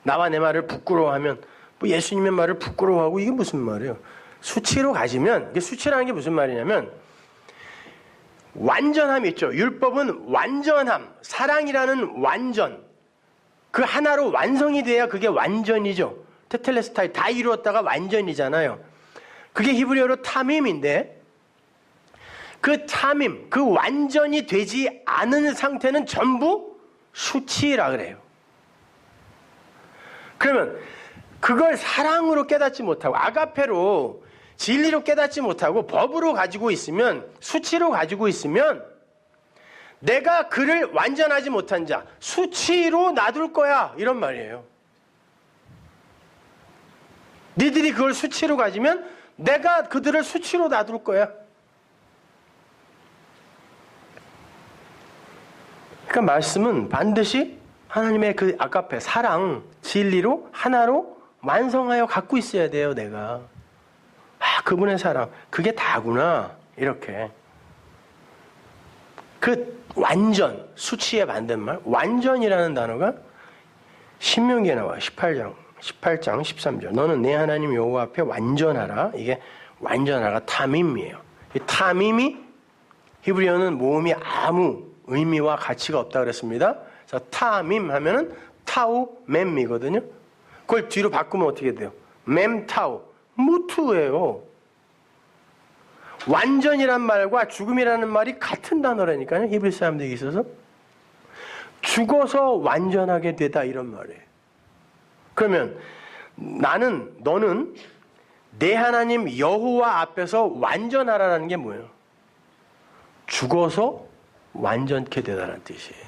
나와 내 말을 부끄러워하면, 뭐 예수님의 말을 부끄러워하고 이게 무슨 말이에요? 수치로 가지면, 이게 수치라는 게 무슨 말이냐면 완전함이 있죠. 율법은 완전함, 사랑이라는 완전, 그 하나로 완성이 돼야 그게 완전이죠. 테텔레스타이, 다 이루었다가 완전이잖아요. 그게 히브리어로 타밈인데, 그 타밈, 그 완전이 되지 않은 상태는 전부 수치라 그래요. 그러면 그걸 사랑으로 깨닫지 못하고, 아가페로 진리로 깨닫지 못하고 법으로 가지고 있으면, 수치로 가지고 있으면 내가 그를 완전하지 못한 자, 수치로 놔둘 거야, 이런 말이에요. 니들이 그걸 수치로 가지면 내가 그들을 수치로 놔둘 거야. 그러니까 말씀은 반드시 하나님의 그 아가페, 사랑, 진리로 하나로 완성하여 갖고 있어야 돼요, 내가. 아, 그분의 사랑, 그게 다구나, 이렇게. 그 완전, 수치의 반대말, 완전이라는 단어가 신명기에 나와요. 18장 13절. 너는 내 하나님 여호와 앞에 완전하라. 이게 완전하라가 타밈이에요. 이 타밈이 히브리어는 모음이 아무 의미와 가치가 없다 그랬습니다. 그래서 타밈 하면은 타우 맴이거든요. 그걸 뒤로 바꾸면 어떻게 돼요? 맴 타우, 무투예요. 완전이란 말과 죽음이라는 말이 같은 단어라니까요. 히브리 사람들에게 있어서 죽어서 완전하게 되다, 이런 말이에요. 그러면 너는 내 하나님 여호와 앞에서 완전하라는 게 뭐예요? 죽어서 완전케 되다라는 뜻이에요.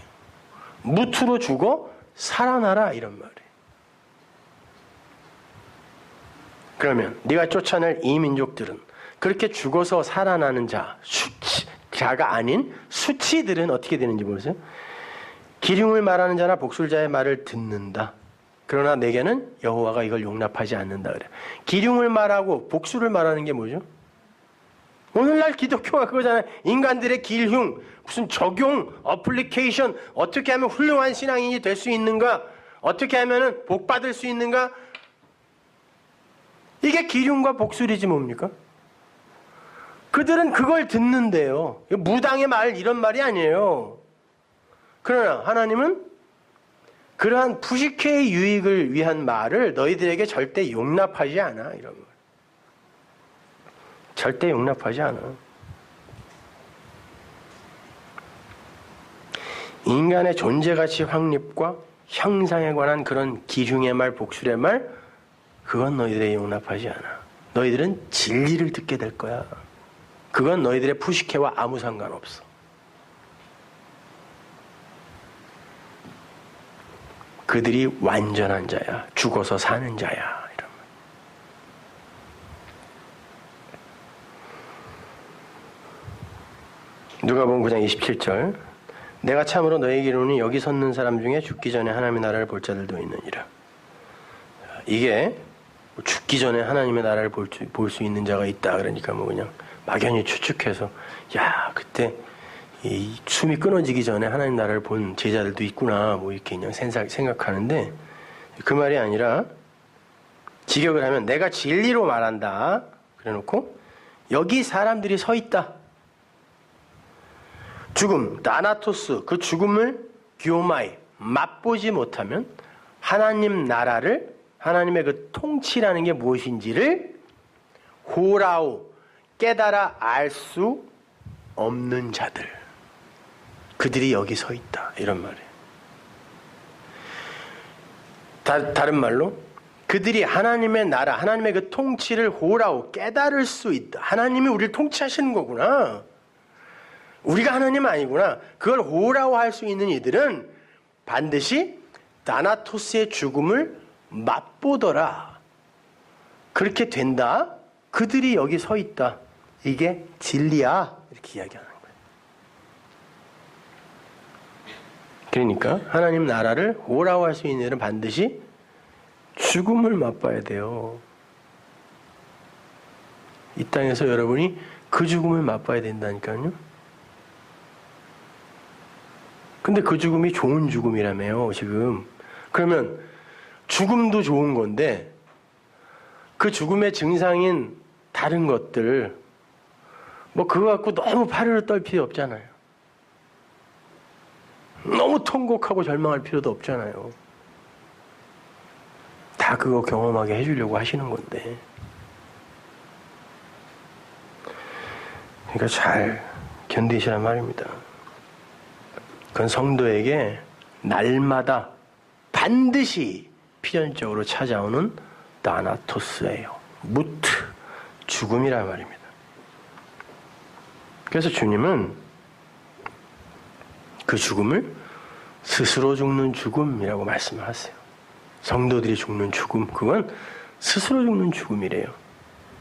무투로 죽어 살아나라 이런 말이에요. 그러면 네가 쫓아낼 이 민족들은 그렇게 죽어서 살아나는 자가 아닌 수치들은 어떻게 되는지 모르세요? 기륭을 말하는 자나 복술자의 말을 듣는다. 그러나 내게는 여호와가 이걸 용납하지 않는다 그래. 기륭을 말하고 복술을 말하는 게 뭐죠? 오늘날 기독교가 그거잖아요. 인간들의 기흉, 무슨 적용, 어플리케이션, 어떻게 하면 훌륭한 신앙인이 될 수 있는가? 어떻게 하면 복 받을 수 있는가? 이게 기륭과 복술이지 뭡니까? 그들은 그걸 듣는데요. 무당의 말 이런 말이 아니에요. 그러나 하나님은 그러한 푸시케의 유익을 위한 말을 너희들에게 절대 용납하지 않아. 이런 말. 절대 용납하지 않아. 인간의 존재가치 확립과 형상에 관한 그런 기흉의 말, 복술의 말, 그건 너희들에게 용납하지 않아. 너희들은 진리를 듣게 될 거야. 그건 너희들의 푸시케와 아무 상관없어. 그들이 완전한 자야. 죽어서 사는 자야. 이런 말. 누가복음 9장 27절. 내가 참으로 너희에게 이르노니 여기 섰는 사람 중에 죽기 전에 하나님의 나라를 볼 자들도 있느니라. 이게 죽기 전에 하나님의 나라를 볼 수 있는 자가 있다. 그러니까 뭐 그냥 막연히 추측해서 야 그때 이 숨이 끊어지기 전에 하나님 나라를 본 제자들도 있구나 뭐 이렇게 그냥 생각하는데 그 말이 아니라 직역을 하면 내가 진리로 말한다. 그래놓고 여기 사람들이 서 있다. 죽음, 다나토스, 그 죽음을 gyomai, 맛보지 못하면 하나님 나라를, 하나님의 그 통치라는 게 무엇인지를 호라우, 깨달아 알 수 없는 자들. 그들이 여기 서 있다. 이런 말이에요. 다른 말로 그들이 하나님의 나라, 하나님의 그 통치를 호라우, 깨달을 수 있다. 하나님이 우리를 통치하시는 거구나. 우리가 하나님 아니구나. 그걸 호라고 할 수 있는 이들은 반드시 다나토스의 죽음을 맛보더라. 그렇게 된다. 그들이 여기 서 있다. 이게 진리야. 이렇게 이야기하는 거예요. 그러니까 하나님 나라를 호라고 할 수 있는 이들은 반드시 죽음을 맛봐야 돼요. 이 땅에서 여러분이 그 죽음을 맛봐야 된다니까요. 근데 그 죽음이 좋은 죽음이라며요, 지금. 그러면 죽음도 좋은 건데 그 죽음의 증상인 다른 것들 뭐 그거 갖고 너무 파르르 떨 필요 없잖아요. 너무 통곡하고 절망할 필요도 없잖아요. 다 그거 경험하게 해주려고 하시는 건데. 그러니까 잘 견디시란 말입니다. 그건 성도에게 날마다 반드시 필연적으로 찾아오는 다나토스예요. 무트, 죽음이란 말입니다. 그래서 주님은 그 죽음을 스스로 죽는 죽음이라고 말씀을 하세요. 성도들이 죽는 죽음, 그건 스스로 죽는 죽음이래요.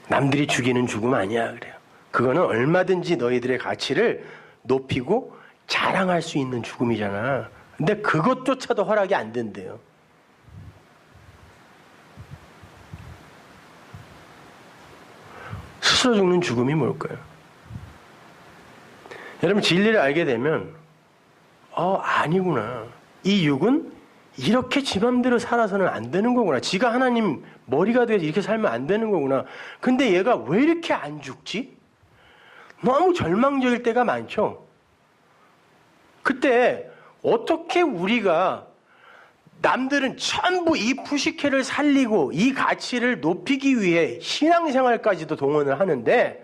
남들이 죽이는 죽음 아니야 그래요. 그거는 얼마든지 너희들의 가치를 높이고 자랑할 수 있는 죽음이잖아. 근데 그것조차도 허락이 안 된대요. 스스로 죽는 죽음이 뭘까요? 여러분 진리를 알게 되면 아니구나. 이 육은 이렇게 지 맘대로 살아서는 안 되는 거구나. 지가 하나님 머리가 돼서 이렇게 살면 안 되는 거구나. 근데 얘가 왜 이렇게 안 죽지? 너무 절망적일 때가 많죠. 그때 어떻게 우리가 남들은 전부 이 푸시케를 살리고 이 가치를 높이기 위해 신앙생활까지도 동원을 하는데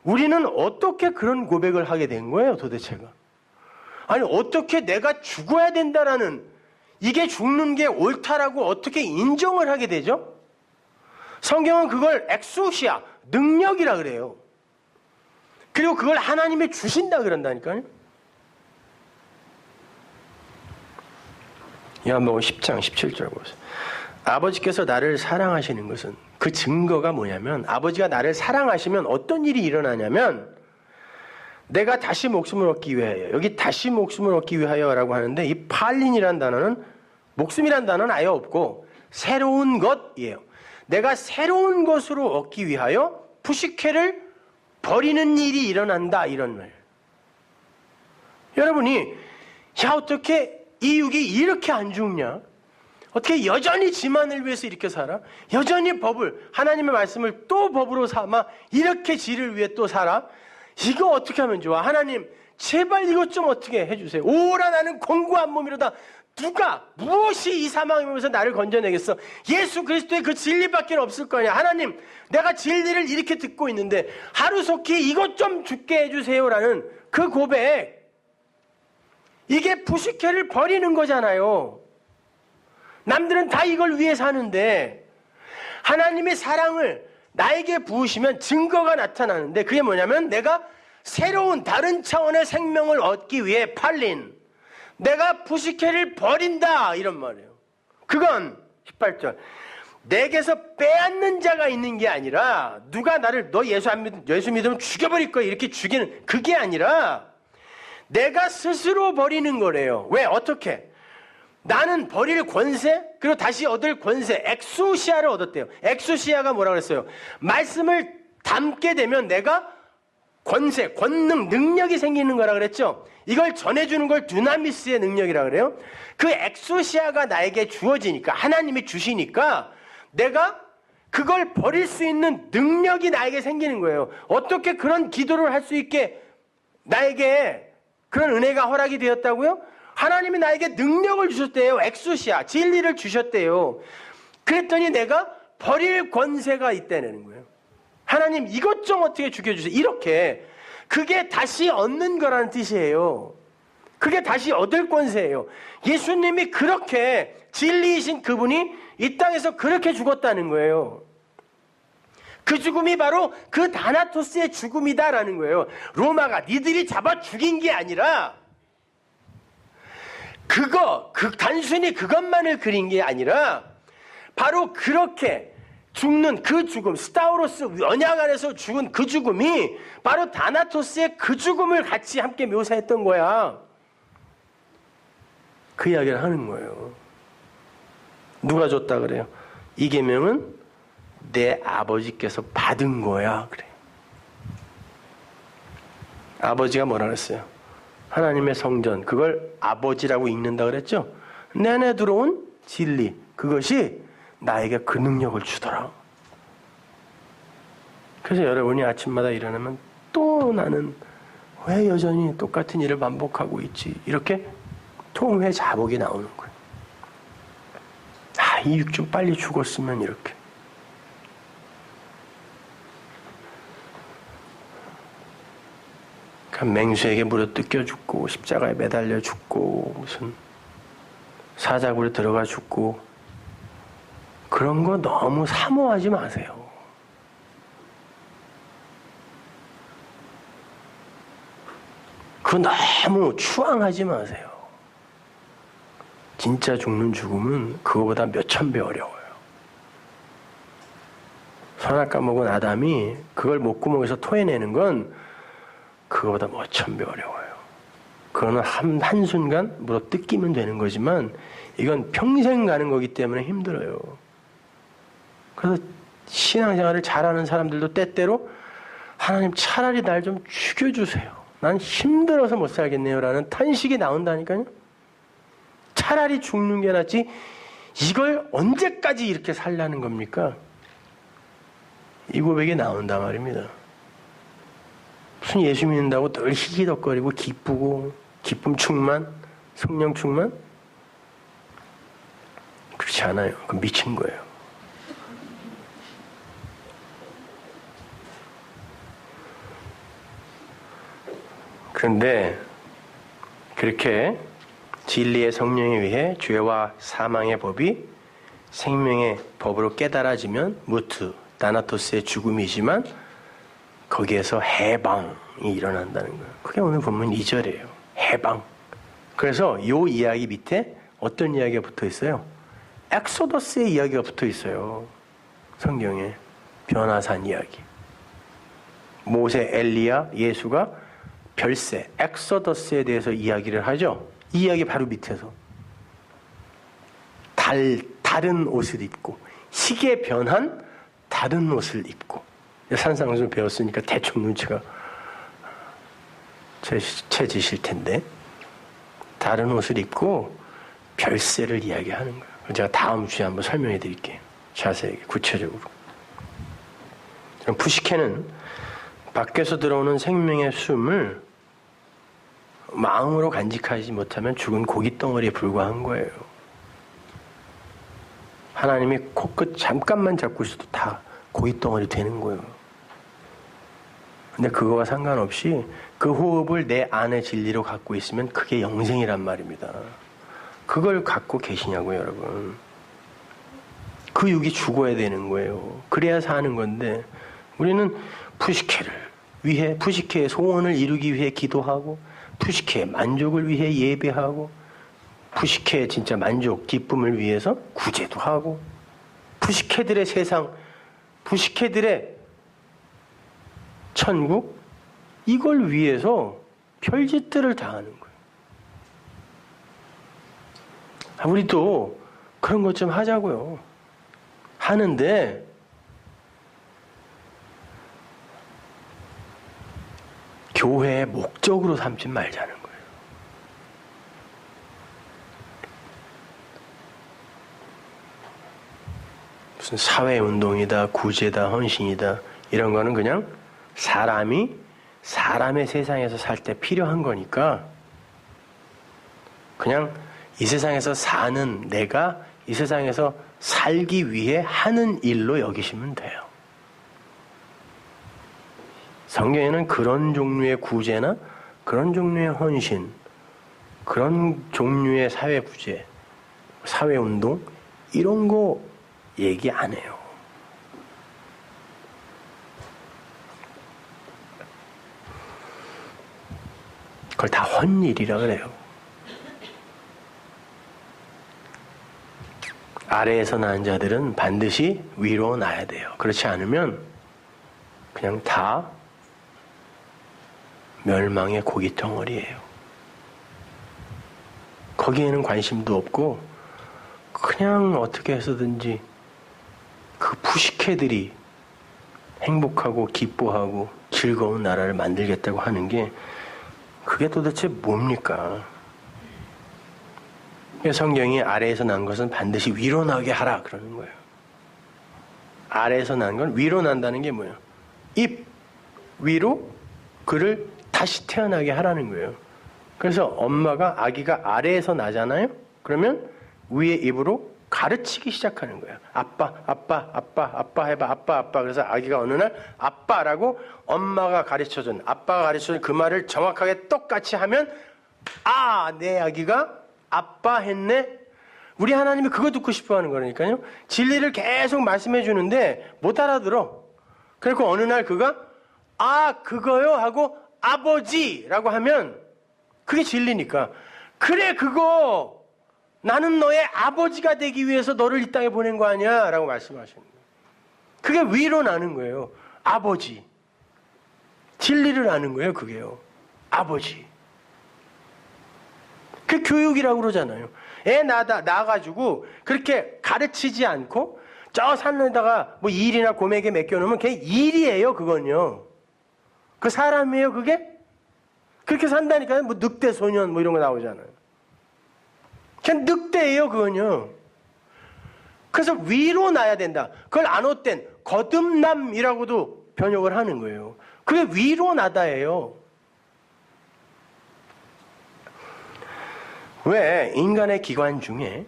우리는 어떻게 그런 고백을 하게 된 거예요 도대체가? 아니 어떻게 내가 죽어야 된다라는 이게 죽는 게 옳다라고 어떻게 인정을 하게 되죠? 성경은 그걸 엑소시아, 능력이라 그래요. 그리고 그걸 하나님이 주신다 그런다니까요. 요한복음 10장 17절 보세요. 아버지께서 나를 사랑하시는 것은, 그 증거가 뭐냐면, 아버지가 나를 사랑하시면 어떤 일이 일어나냐면, 내가 다시 목숨을 얻기 위하여, 여기 다시 목숨을 얻기 위하여라고 하는데, 이 팔린이라는 단어는, 목숨이란 단어는 아예 없고 새로운 것이에요. 내가 새로운 것으로 얻기 위하여 푸시케를 버리는 일이 일어난다, 이런 말. 여러분이 야, 어떻게 이 육이 이렇게 안 죽냐? 어떻게 여전히 지만을 위해서 이렇게 살아? 여전히 법을, 하나님의 말씀을 또 법으로 삼아 이렇게 지를 위해 또 살아? 이거 어떻게 하면 좋아? 하나님 제발 이것 좀 어떻게 해주세요. 오라 나는 공고한 몸이로다. 누가 무엇이 이 사망에서 나를 건져내겠어? 예수 그리스도의 그 진리밖에 없을 거냐? 하나님 내가 진리를 이렇게 듣고 있는데 하루속히 이것 좀 죽게 해주세요라는 그 고백, 이게 푸시케를 버리는 거잖아요. 남들은 다 이걸 위해 사는데 하나님의 사랑을 나에게 부으시면 증거가 나타나는데, 그게 뭐냐면 내가 새로운 다른 차원의 생명을 얻기 위해 팔린, 내가 푸시케를 버린다, 이런 말이에요. 그건 18절 내게서 빼앗는 자가 있는 게 아니라, 누가 나를 너 예수 믿으면 죽여버릴 거야 이렇게 죽이는, 그게 아니라 내가 스스로 버리는 거래요. 왜? 어떻게? 나는 버릴 권세, 그리고 다시 얻을 권세, 엑소시아를 얻었대요. 엑소시아가 뭐라고 그랬어요? 말씀을 담게 되면 내가 권세, 권능, 능력이 생기는 거라 그랬죠. 이걸 전해주는 걸 두나미스의 능력이라 그래요. 그 엑소시아가 나에게 주어지니까, 하나님이 주시니까 내가 그걸 버릴 수 있는 능력이 나에게 생기는 거예요. 어떻게 그런 기도를 할 수 있게 나에게 그런 은혜가 허락이 되었다고요? 하나님이 나에게 능력을 주셨대요. 엑소시아, 진리를 주셨대요. 그랬더니 내가 버릴 권세가 있다는 거예요. 하나님 이것 좀 어떻게 죽여주세요. 이렇게, 그게 다시 얻는 거라는 뜻이에요. 그게 다시 얻을 권세예요. 예수님이 그렇게 진리이신 그분이 이 땅에서 그렇게 죽었다는 거예요. 그 죽음이 바로 그 다나토스의 죽음이다라는 거예요. 로마가 니들이 잡아 죽인 게 아니라, 단순히 그것만을 그린 게 아니라 바로 그렇게 죽는 그 죽음, 스타우로스 언약 안에서 죽은 그 죽음이 바로 다나토스의 그 죽음을 같이 함께 묘사했던 거야. 그 이야기를 하는 거예요. 누가 줬다 그래요? 이 계명은 내 아버지께서 받은 거야, 그래. 아버지가 뭐라 그랬어요? 하나님의 성전, 그걸 아버지라고 읽는다 그랬죠? 내 안에 들어온 진리, 그것이 나에게 그 능력을 주더라. 그래서 여러분이 아침마다 일어나면 또 나는 왜 여전히 똑같은 일을 반복하고 있지? 이렇게 통회 자복이 나오는 거예요. 아, 이 육 좀 빨리 죽었으면 이렇게. 맹수에게 물어 뜯겨 죽고 십자가에 매달려 죽고 무슨 사자굴에 들어가 죽고, 그런 거 너무 사모하지 마세요. 그거 너무 추앙하지 마세요. 진짜 죽는 죽음은 그거보다 몇천 배 어려워요. 선악과 먹은 아담이 그걸 목구멍에서 토해내는 건 그거보다 몇천 배 어려워요. 그거는 한순간 물어 뜯기면 되는 거지만 이건 평생 가는 거기 때문에 힘들어요. 그래서 신앙생활을 잘하는 사람들도 때때로 하나님 차라리 날 좀 죽여주세요. 난 힘들어서 못 살겠네요 라는 탄식이 나온다니까요. 차라리 죽는 게 낫지 이걸 언제까지 이렇게 살라는 겁니까? 이 고백이 나온단 말입니다. 무슨 예수 믿는다고 늘 희기덕거리고 기쁘고 기쁨 충만, 성령 충만? 그렇지 않아요. 그건 미친 거예요. 그런데 그렇게 진리의 성령에 의해 죄와 사망의 법이 생명의 법으로 깨달아지면 무트, 다나토스의 죽음이지만 거기에서 해방이 일어난다는 거예요. 그게 오늘 본문 2절이에요. 해방. 그래서 이 이야기 밑에 어떤 이야기가 붙어 있어요? 엑소더스의 이야기가 붙어 있어요. 성경에. 변화산 이야기. 모세, 엘리야, 예수가 별세, 엑소더스에 대해서 이야기를 하죠. 이 이야기 바로 밑에서. 다른 옷을 입고, 희게 변한 다른 옷을 입고. 산상수 배웠으니까 대충 눈치가 채지실 텐데. 다른 옷을 입고 별세를 이야기하는 거예요. 제가 다음 주에 한번 설명해 드릴게요. 자세하게, 구체적으로. 푸시케는 밖에서 들어오는 생명의 숨을 마음으로 간직하지 못하면 죽은 고깃덩어리에 불과한 거예요. 하나님이 코끝 잠깐만 잡고 있어도 다 고깃덩어리 되는 거예요. 근데 그거와 상관없이 그 호흡을 내 안의 진리로 갖고 있으면 그게 영생이란 말입니다. 그걸 갖고 계시냐고요, 여러분. 그 육이 죽어야 되는 거예요. 그래야 사는 건데 우리는 푸시케를 위해, 푸시케의 소원을 이루기 위해 기도하고, 푸시케의 만족을 위해 예배하고, 푸시케의 진짜 만족, 기쁨을 위해서 구제도 하고, 푸시케들의 세상, 푸시케들의 천국, 이걸 위해서 별짓들을 다 하는 거예요. 우리도 그런 것 좀 하자고요. 하는데 교회의 목적으로 삼지 말자는 거예요. 무슨 사회운동이다, 구제다, 헌신이다, 이런 거는 그냥 사람이 사람의 세상에서 살 때 필요한 거니까 그냥 이 세상에서 사는 내가 이 세상에서 살기 위해 하는 일로 여기시면 돼요. 성경에는 그런 종류의 구제나 그런 종류의 헌신, 그런 종류의 사회 구제, 사회 운동 이런 거 얘기 안 해요. 그걸 다 헌일이라 그래요. 아래에서 낳은 자들은 반드시 위로 나야 돼요. 그렇지 않으면 그냥 다 멸망의 고깃덩어리예요. 거기에는 관심도 없고 그냥 어떻게 해서든지 그 푸시케들이 행복하고 기뻐하고 즐거운 나라를 만들겠다고 하는 게 그게 도대체 뭡니까? 성경이 아래에서 난 것은 반드시 위로 나게 하라 그러는 거예요. 아래에서 난 건 위로 난다는 게 뭐예요? 입 위로 그를 다시 태어나게 하라는 거예요. 그래서 엄마가 아기가 아래에서 나잖아요. 그러면 위에 입으로 가르치기 시작하는 거예요. 아빠, 아빠, 아빠, 아빠 해봐. 아빠, 아빠. 그래서 아기가 어느 날 아빠라고 엄마가 가르쳐준, 아빠가 가르쳐준 그 말을 정확하게 똑같이 하면 아, 내 아기가 아빠 했네. 우리 하나님이 그거 듣고 싶어 하는 거라니까요. 진리를 계속 말씀해 주는데 못 알아들어. 그리고 어느 날 그가 아, 그거요 하고 아버지라고 하면 그게 진리니까. 그래, 그거 나는 너의 아버지가 되기 위해서 너를 이 땅에 보낸 거 아니야 라고 말씀하시는 거예요. 그게 위로 나는 거예요. 아버지. 진리를 아는 거예요. 그게요. 아버지. 그 교육이라고 그러잖아요. 애 낳아가지고 그렇게 가르치지 않고 저 산에다가 뭐 일이나 고맥에 맡겨놓으면 그게 일이에요. 그건요. 그 사람이에요. 그게? 그렇게 산다니까요. 뭐 늑대 소년 뭐 이런 거 나오잖아요. 그냥 늑대예요. 그건요. 그래서 위로 나야 된다. 그걸 안 헛된 거듭남이라고도 번역을 하는 거예요. 그게 위로 나다예요. 왜 인간의 기관 중에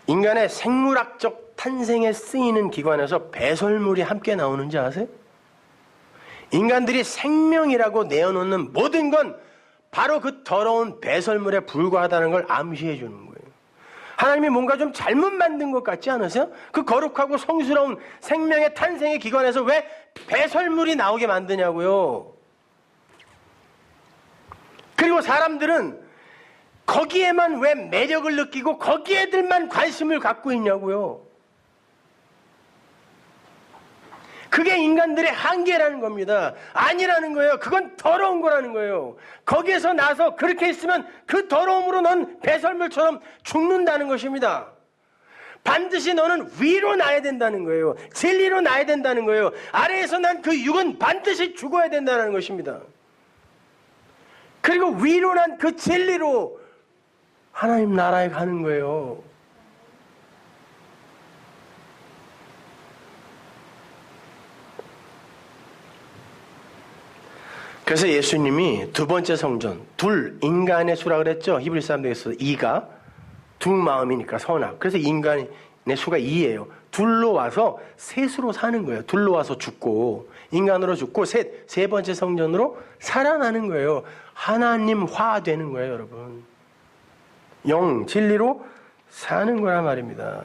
인간의 생물학적 탄생에 쓰이는 기관에서 배설물이 함께 나오는지 아세요? 인간들이 생명이라고 내어놓는 모든 건 바로 그 더러운 배설물에 불과하다는 걸 암시해 주는 거예요. 하나님이 뭔가 좀 잘못 만든 것 같지 않으세요? 그 거룩하고 성스러운 생명의 탄생의 기관에서 왜 배설물이 나오게 만드냐고요. 그리고 사람들은 거기에만 왜 매력을 느끼고 거기에들만 관심을 갖고 있냐고요. 그게 인간들의 한계라는 겁니다. 아니라는 거예요. 그건 더러운 거라는 거예요. 거기에서 나서 그렇게 있으면 그 더러움으로 넌 배설물처럼 죽는다는 것입니다. 반드시 너는 위로 나야 된다는 거예요. 진리로 나야 된다는 거예요. 아래에서 난 그 육은 반드시 죽어야 된다는 것입니다. 그리고 위로 난 그 진리로 하나님 나라에 가는 거예요. 그래서 예수님이 두 번째 성전, 둘, 인간의 수라 그랬죠. 히브리 사람들에서 이가 두 마음이니까 선악. 그래서 인간의 수가 2예요. 둘로 와서 셋으로 사는 거예요. 둘로 와서 죽고 인간으로 죽고 세 번째 성전으로 살아나는 거예요. 하나님화 되는 거예요, 여러분. 영, 진리로 사는 거란 말입니다.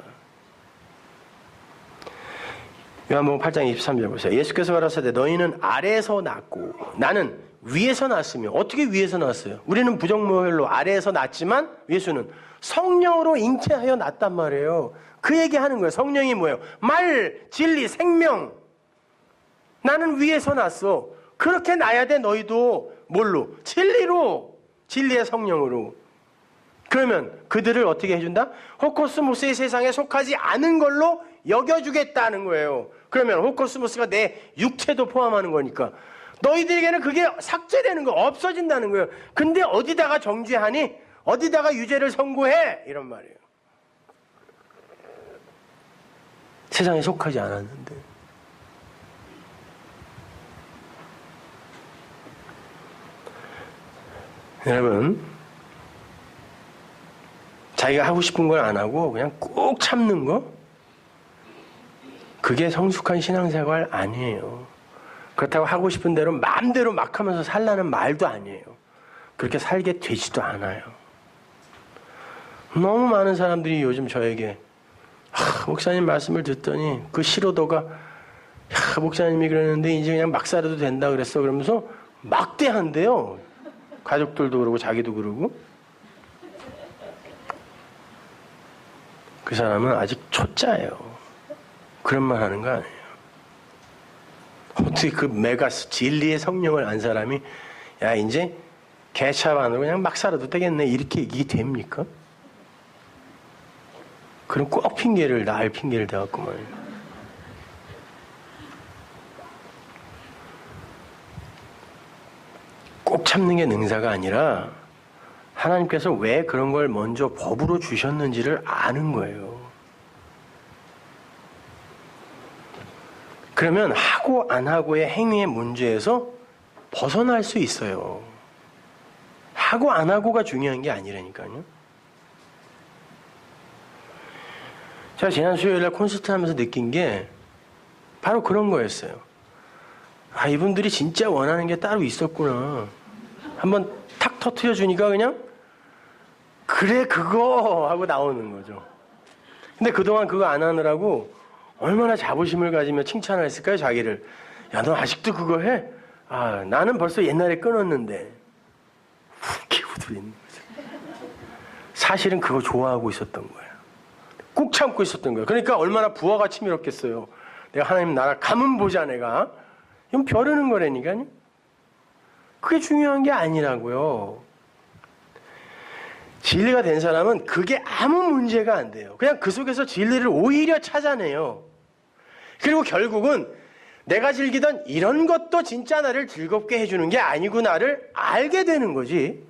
요한복음 8장 23절 보세요. 예수께서 가라사대 너희는 아래에서 났고 나는 위에서 났으며. 어떻게 위에서 났어요? 우리는 부정모혈로 아래에서 났지만 예수는 성령으로 잉태하여 났단 말이에요. 그 얘기하는 거예요. 성령이 뭐예요? 말, 진리, 생명. 나는 위에서 났어. 그렇게 나야 돼. 너희도 뭘로? 진리로. 진리의 성령으로. 그러면 그들을 어떻게 해준다? 호코스모스의 세상에 속하지 않은 걸로 여겨주겠다는 거예요. 그러면 호코스모스가 내 육체도 포함하는 거니까 너희들에게는 그게 삭제되는 거, 없어진다는 거예요. 근데 어디다가 정죄하니? 어디다가 유죄를 선고해? 이런 말이에요. 세상에 속하지 않았는데. 여러분, 자기가 하고 싶은 걸 안 하고 그냥 꾹 참는 거? 그게 성숙한 신앙생활 아니에요. 그렇다고 하고 싶은 대로 마음대로 막 하면서 살라는 말도 아니에요. 그렇게 살게 되지도 않아요. 너무 많은 사람들이 요즘 저에게 목사님 말씀을 듣더니 그 시로도가 목사님이 그러는데 이제 그냥 막 살아도 된다 그랬어. 그러면서 막대한대요. 가족들도 그러고 자기도 그러고. 그 사람은 아직 초짜예요. 그런 말 하는 거 아니에요. 어떻게 그 메가스 진리의 성령을 안 사람이 야 이제 개차반으로 그냥 막 살아도 되겠네 이렇게 얘기 됩니까? 그럼 꼭 핑계를 날 핑계를 대갖고만. 꼭 참는 게 능사가 아니라 하나님께서 왜 그런 걸 먼저 법으로 주셨는지를 아는 거예요. 그러면 하고 안 하고의 행위의 문제에서 벗어날 수 있어요. 하고 안 하고가 중요한 게 아니라니까요. 제가 지난 수요일날 콘서트 하면서 느낀 게 바로 그런 거였어요. 아, 이분들이 진짜 원하는 게 따로 있었구나. 한번 탁 터트려 주니까 그냥 그래 그거 하고 나오는 거죠. 근데 그동안 그거 안 하느라고 얼마나 자부심을 가지며 칭찬을 했을까요, 자기를. 야, 너 아직도 그거 해? 아, 나는 벌써 옛날에 끊었는데. 이렇게 후들리는 거죠. 사실은 그거 좋아하고 있었던 거예요. 꾹 참고 있었던 거예요. 그러니까 얼마나 부하가 치밀었겠어요. 내가 하나님 나라 가면 보자 내가. 이건 벼르는 거라니까요. 그게 중요한 게 아니라고요. 진리가 된 사람은 그게 아무 문제가 안 돼요. 그냥 그 속에서 진리를 오히려 찾아내요. 그리고 결국은 내가 즐기던 이런 것도 진짜 나를 즐겁게 해주는 게 아니구나를 알게 되는 거지.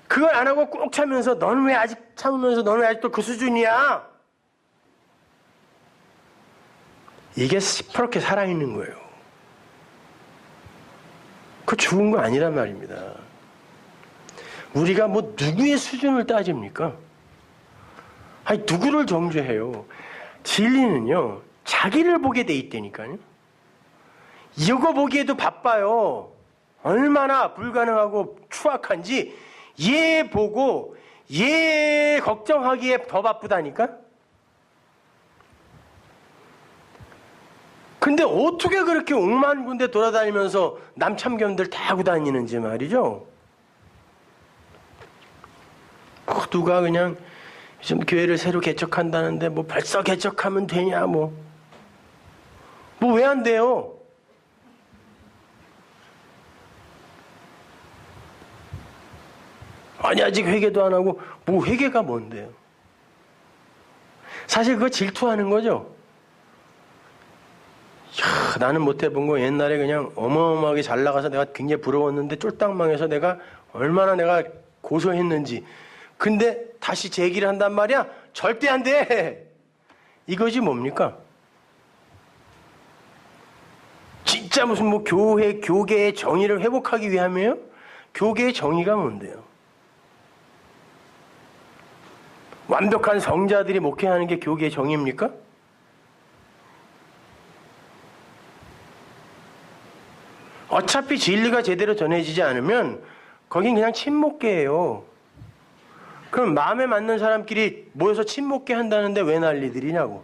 그걸 안 하고 꼭 참으면서 너는 왜 아직 참으면서 너는 왜 아직도 그 수준이야? 이게 시퍼렇게 살아있는 거예요. 그거 죽은 거 아니란 말입니다. 우리가 뭐 누구의 수준을 따집니까? 아니 누구를 정죄해요. 진리는요 자기를 보게 돼 있다니까요. 이거 보기에도 바빠요. 얼마나 불가능하고 추악한지 얘 보고 얘 걱정하기에 더 바쁘다니까. 근데 어떻게 그렇게 옥만 군데 돌아다니면서 남참견들 다 하고 다니는지 말이죠. 모두가 그냥 좀 교회를 새로 개척한다는데 뭐 벌써 개척하면 되냐 뭐 왜 안 돼요? 아니 아직 회개도 안 하고 뭐 회개가 뭔데요? 사실 그거 질투하는 거죠. 야, 나는 못 해본 거 옛날에 그냥 어마어마하게 잘 나가서 내가 굉장히 부러웠는데 쫄딱 망해서 내가 얼마나 내가 고소했는지. 근데 다시 제기를 한단 말이야? 절대 안 돼. 이것이 뭡니까? 진짜 무슨 뭐 교계의 정의를 회복하기 위함이에요? 교계의 정의가 뭔데요? 완벽한 성자들이 목회하는 게 교계의 정의입니까? 어차피 진리가 제대로 전해지지 않으면 거긴 그냥 친목계예요. 그럼 마음에 맞는 사람끼리 모여서 친목계 한다는데 왜 난리들이냐고.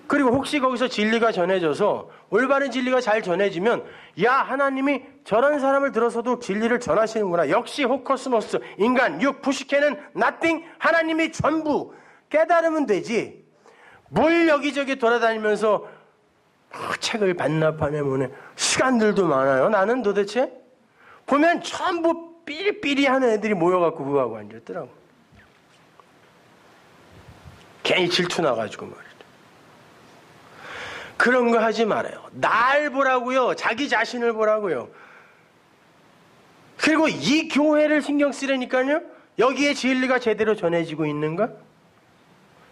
그리고 혹시 거기서 진리가 전해져서 올바른 진리가 잘 전해지면 야 하나님이 저런 사람을 들어서도 진리를 전하시는구나. 역시 호커스모스 인간 푸시케는 nothing 하나님이 전부 깨달으면 되지. 뭘 여기저기 돌아다니면서 책을 반납하네 뭐네 시간들도 많아요. 나는 도대체 보면 전부 삐리삐리하는 애들이 모여갖고 그거 하고 앉았더라고. 괜히 질투 나가지고 말이야. 그런 거 하지 말아요. 날 보라고요. 자기 자신을 보라고요. 그리고 이 교회를 신경 쓰려니까요. 여기에 진리가 제대로 전해지고 있는가?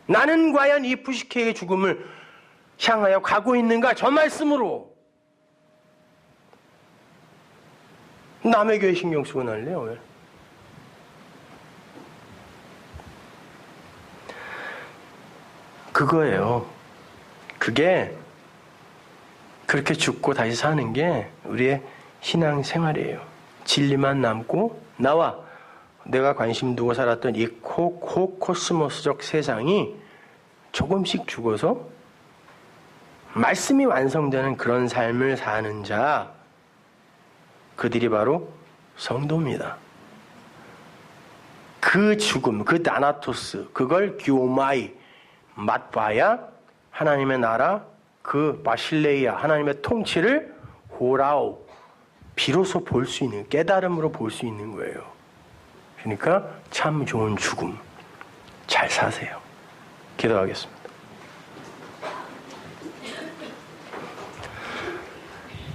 나는 과연 이 푸시케의 죽음을 향하여 가고 있는가? 저 말씀으로. 남의 교회 신경 쓰고 날래요. 왜? 그거예요. 그게 그렇게 죽고 다시 사는 게 우리의 신앙생활이에요. 진리만 남고 나와 내가 관심 두고 살았던 이 코스모스적 세상이 조금씩 죽어서 말씀이 완성되는 그런 삶을 사는 자, 그들이 바로 성도입니다. 그 죽음, 그 나나토스, 그걸 gyomai, 맛봐야 하나님의 나라, 그 바실레이아, 하나님의 통치를 호라오, 비로소 볼 수 있는, 깨달음으로 볼 수 있는 거예요. 그러니까 참 좋은 죽음, 잘 사세요. 기도하겠습니다.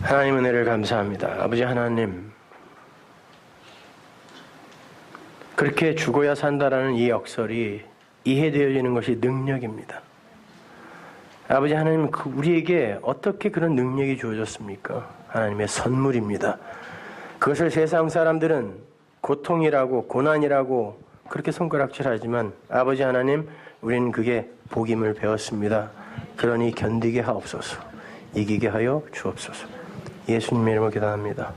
하나님 은혜를 감사합니다. 아버지 하나님, 그렇게 죽어야 산다라는 이 역설이 이해되어지는 것이 능력입니다. 아버지 하나님, 우리에게 어떻게 그런 능력이 주어졌습니까? 하나님의 선물입니다. 그것을 세상 사람들은 고통이라고 고난이라고 그렇게 손가락질하지만 아버지 하나님, 우리는 그게 복임을 배웠습니다. 그러니 견디게 하옵소서, 이기게 하여 주옵소서. 예수님의 이름으로 기도합니다.